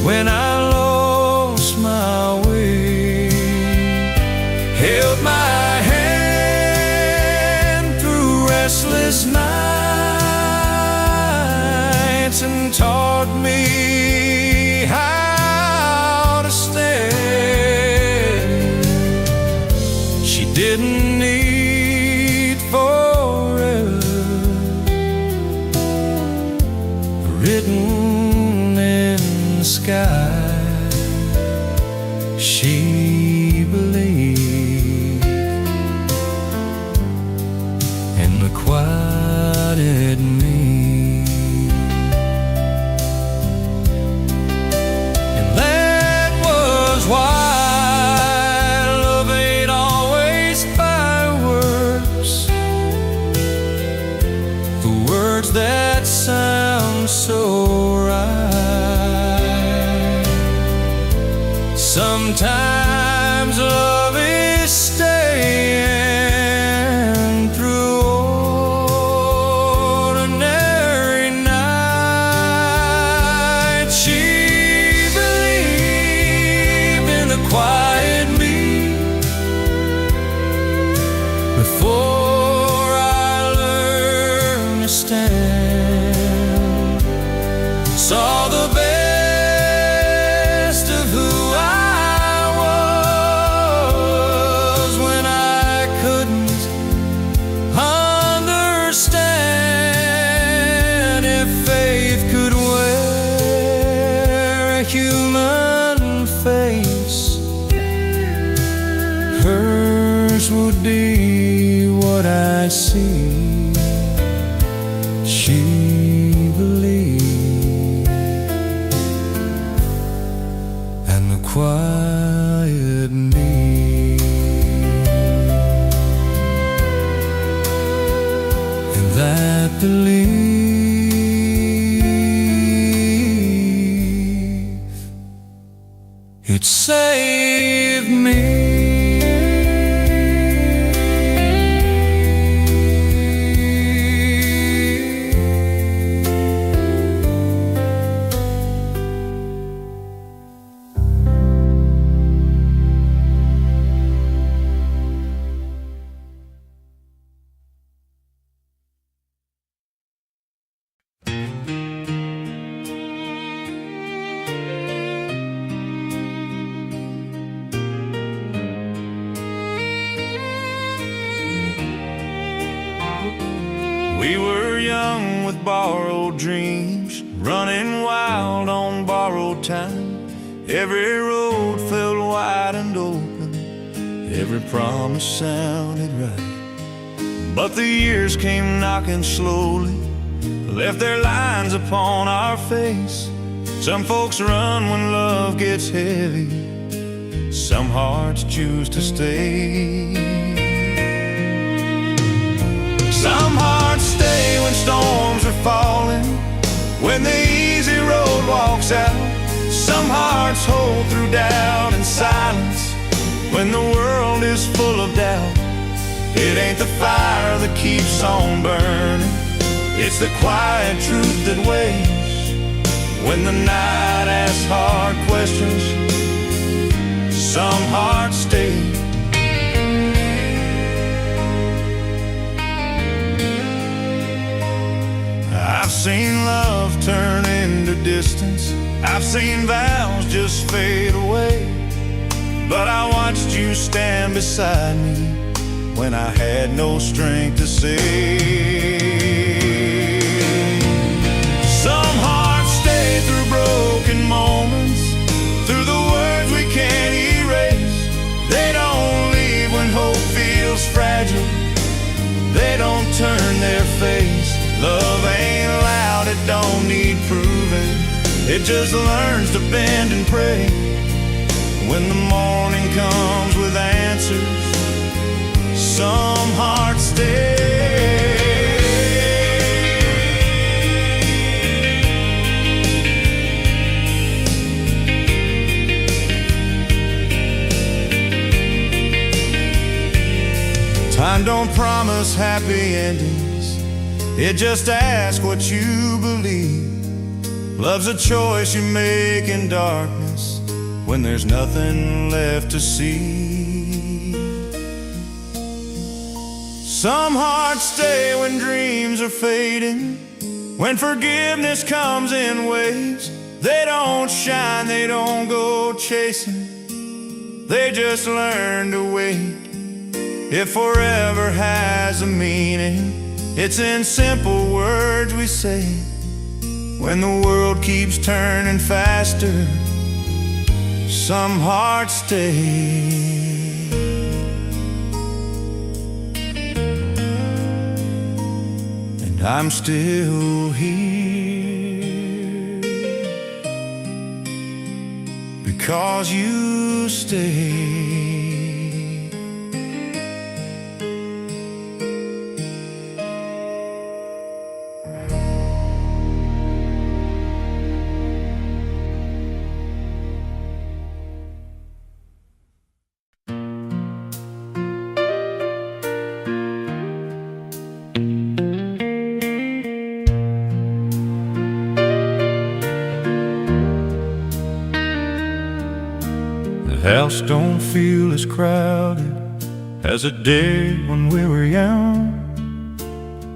when I lost my way, held my hand through restless nights and taught me how to stay. She didn't need forever written in the sky. She believed in the quiet me, and that was why love ain't always fireworks, the words that sound so right. Sometimes love is staying through ordinary nights. She believed in the quiet me before I learned to stand. Saw the best of who I was when I couldn't understand. If faith could wear a human face, hers would be what I see. She believed, and the quiet me, and that belief, it saved me. borrowed dreams, running wild on borrowed time. Every road felt wide and open, every promise sounded right. But the years came knocking slowly, left their lines upon our face. Some folks run when love gets heavy, some hearts choose to stay. Some hearts stay when storms are falling, when the easy road walks out. Some hearts hold through doubt and silence, when the world is full of doubt. It ain't the fire that keeps on burning, it's the quiet truth that waits. When the night asks hard questions, some hearts stay. I've seen love turn into distance, I've seen vows just fade away, but I watched you stand beside me when I had no strength to say. Some hearts stay through broken moments, through the words we can't erase. They don't leave when hope feels fragile, they don't turn their face. Love ain't loud, it don't need proving, it just learns to bend and pray. When the morning comes with answers, some hearts stay. Time don't promise happy endings, it just asks what you believe. Love's a choice you make in darkness, when there's nothing left to see. Some hearts stay when dreams are fading, when forgiveness comes in waves. They don't shine, they don't go chasing, they just learn to wait. If forever has a meaning, it's in simple words we say. When the world keeps turning faster, some hearts stay. And I'm still here because you stay. The house don't feel as crowded as it did when we were young.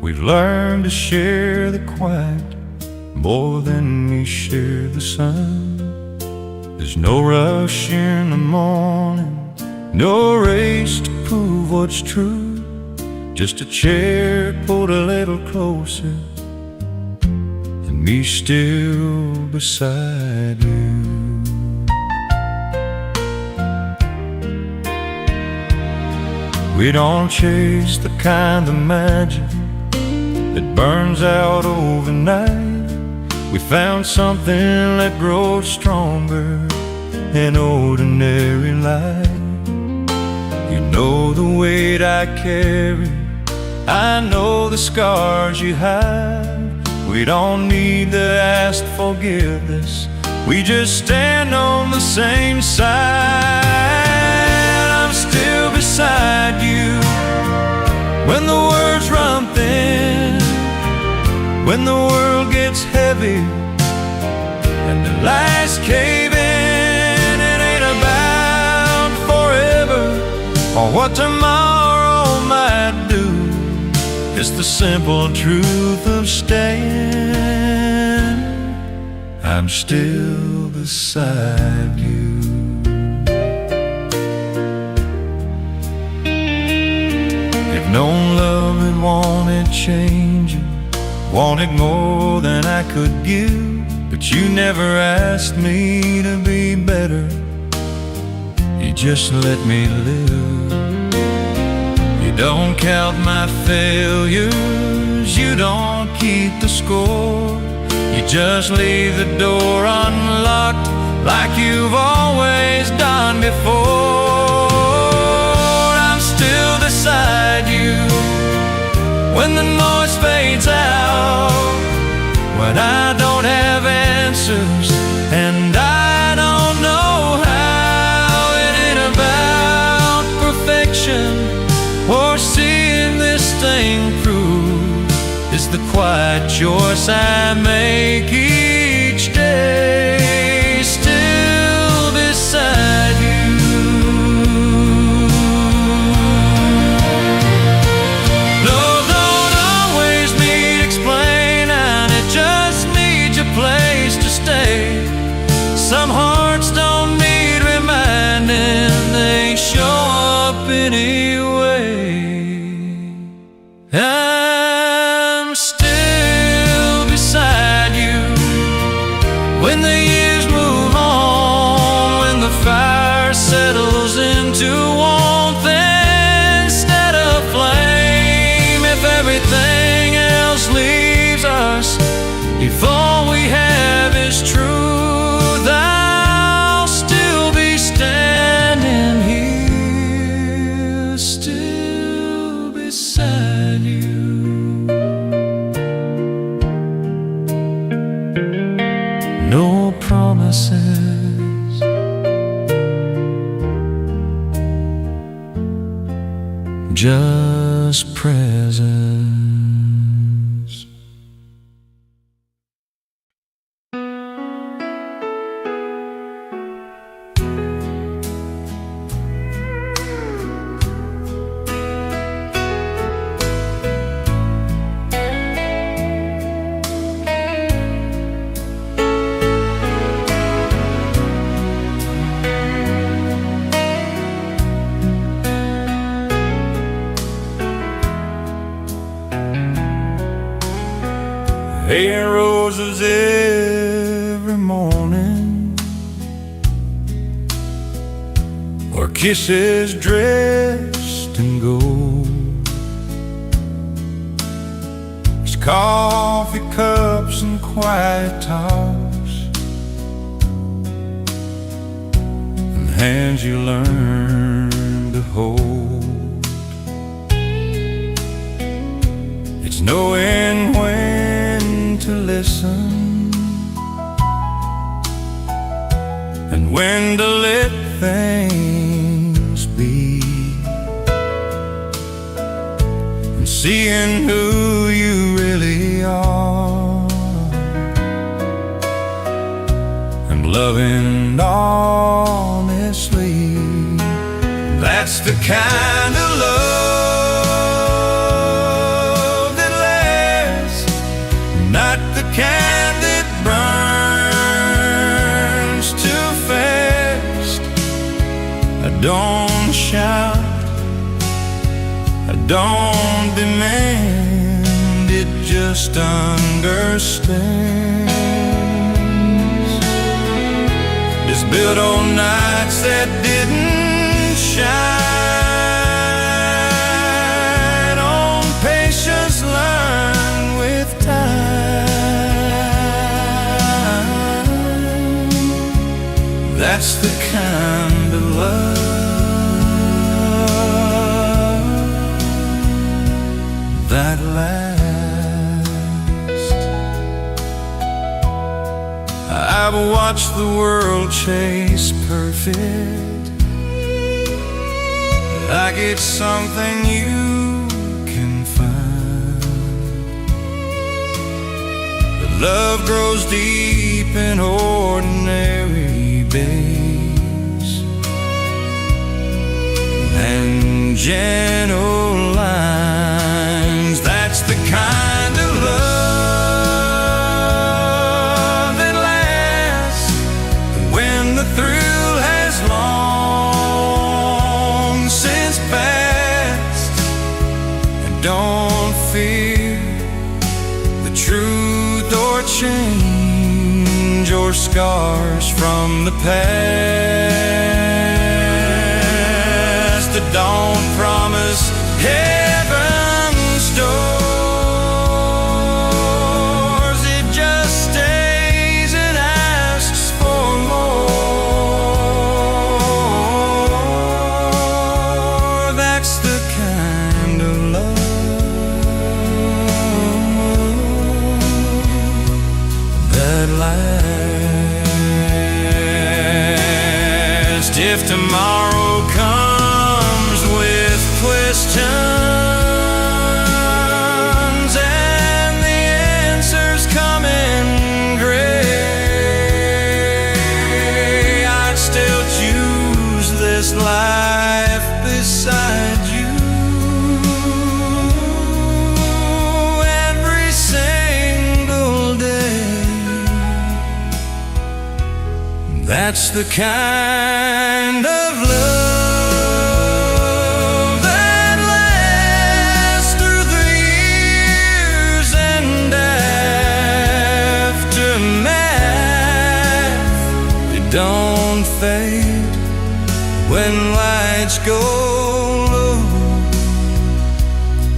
We've learned to share the quiet more than we share the sun. There's no rush in the morning, no race to prove what's true, just a chair pulled a little closer and me still beside you. We don't chase the kind of magic that burns out overnight. We found something that grows stronger in ordinary life. You know the weight I carry, I know the scars you hide. We don't need to ask forgiveness, we just stand on the same side. I'm still beside you when the words run thin, when the world gets heavy and the lights cave in. It ain't about forever or what tomorrow might do, it's the simple truth of staying. I'm still beside you. If known love had wanted changing, wanted more than I could give, but you never asked me to be better. You just let me live. You don't count my failures, you don't keep the score. You just leave the door unlocked like you've always done before. I'm still beside you when the noise fades out, when I don't have answers and I don't know how. It ain't about perfection or seeing this thing through. It's the quiet choice I make each day, still beside you. Some hearts don't need reminding, they show up anyway. I'm still beside you when the years move on, when the fire settles into warmth instead of flame. If everything else leaves us, if all we have is truth, I'll still be standing here, still beside you. No promises, just presence. Hey, roses every morning, or kisses dressed in gold. There's coffee cups and quiet talks, and hands you learn to hold. It's knowing when to listen and when to let things be, and seeing who you really are, and loving honestly. That's the kind of love that lasts, not the kind that burns too fast. I don't shout, I don't demand, it just understands. It's built on nights that didn't shine, on patience learned with time. That's the kind of love that lasts. I've watched the world chase perfect, like it's something you can find. But love grows deep in ordinary days and gentle lines. That's the kind of love that lasts when the thrill has long since passed. And don't fear the a change or scars from the past that don't promise heaven's doors. It just stays and asks for more. That's the kind of love that lasts. If tomorrow comes with questions and the answers come in gray, I'd still choose this life beside you every single day. That's the kind of love that lasts through the years and aftermath. They don't fade when lights go low,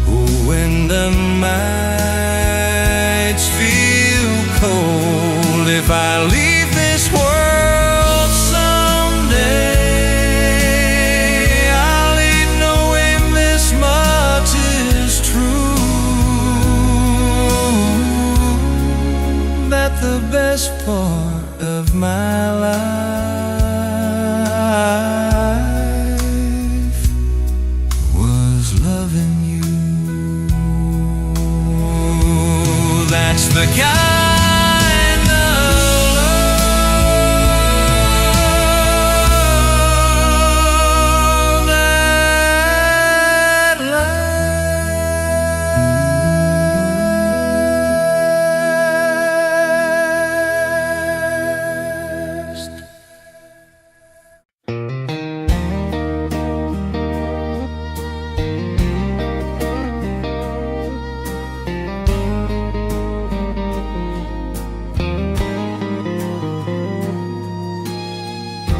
or when the nights feel cold. If I leave this world someday, I'll leave knowing this much is true, that the best part of my life was loving you. That's the kind of love that lasts.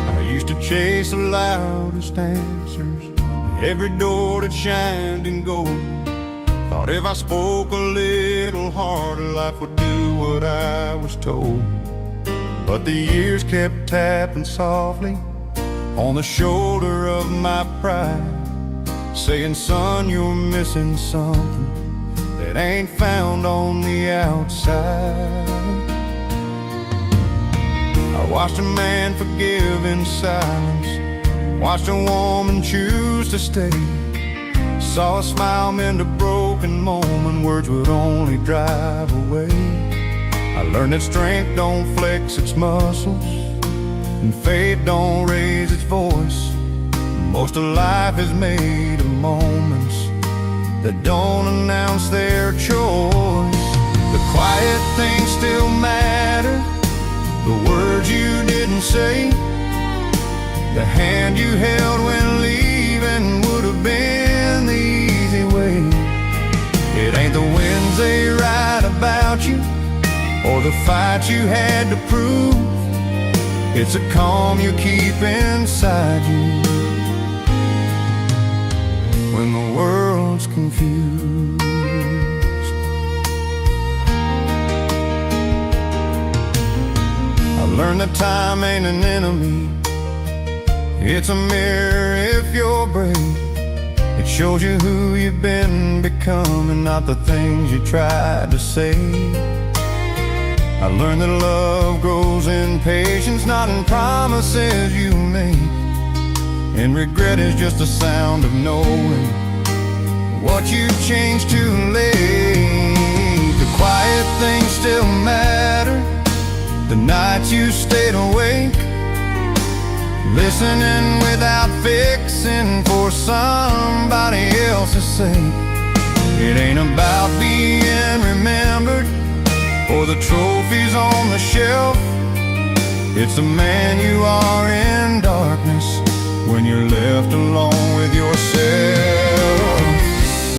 I used to chase the loudest answers, every door that shined in gold. Thought if I spoke a little harder, life would do what I was told. But the years kept tapping softly on the shoulder of my pride, saying, son, you're missing something that ain't found on the outside. I watched a man forgive in silence, watched a woman choose to stay, saw a smile mend a broken moment, words would only drive away. I learned that strength don't flex its muscles, and faith don't raise its voice. Most of life is made of moments that don't announce their choice. The quiet things still matter, the words you didn't say, the hand you held when leaving would have been the easy way. It ain't the winds they write about you, or the fights you had to prove. It's a calm you keep inside you when the world's confused. I learned that time ain't an enemy, it's a mirror if you're brave. It shows you who you've been becoming, not the things you tried to say. I learned that love grows in patience, not in promises you make. And regret is just the sound of knowing what you've changed too late. The quiet things still matter, the nights you stayed awake, listening without fixing for somebody else's sake. It ain't about being remembered or the trophies on the shelf. It's the man you are in darkness when you're left alone with yourself.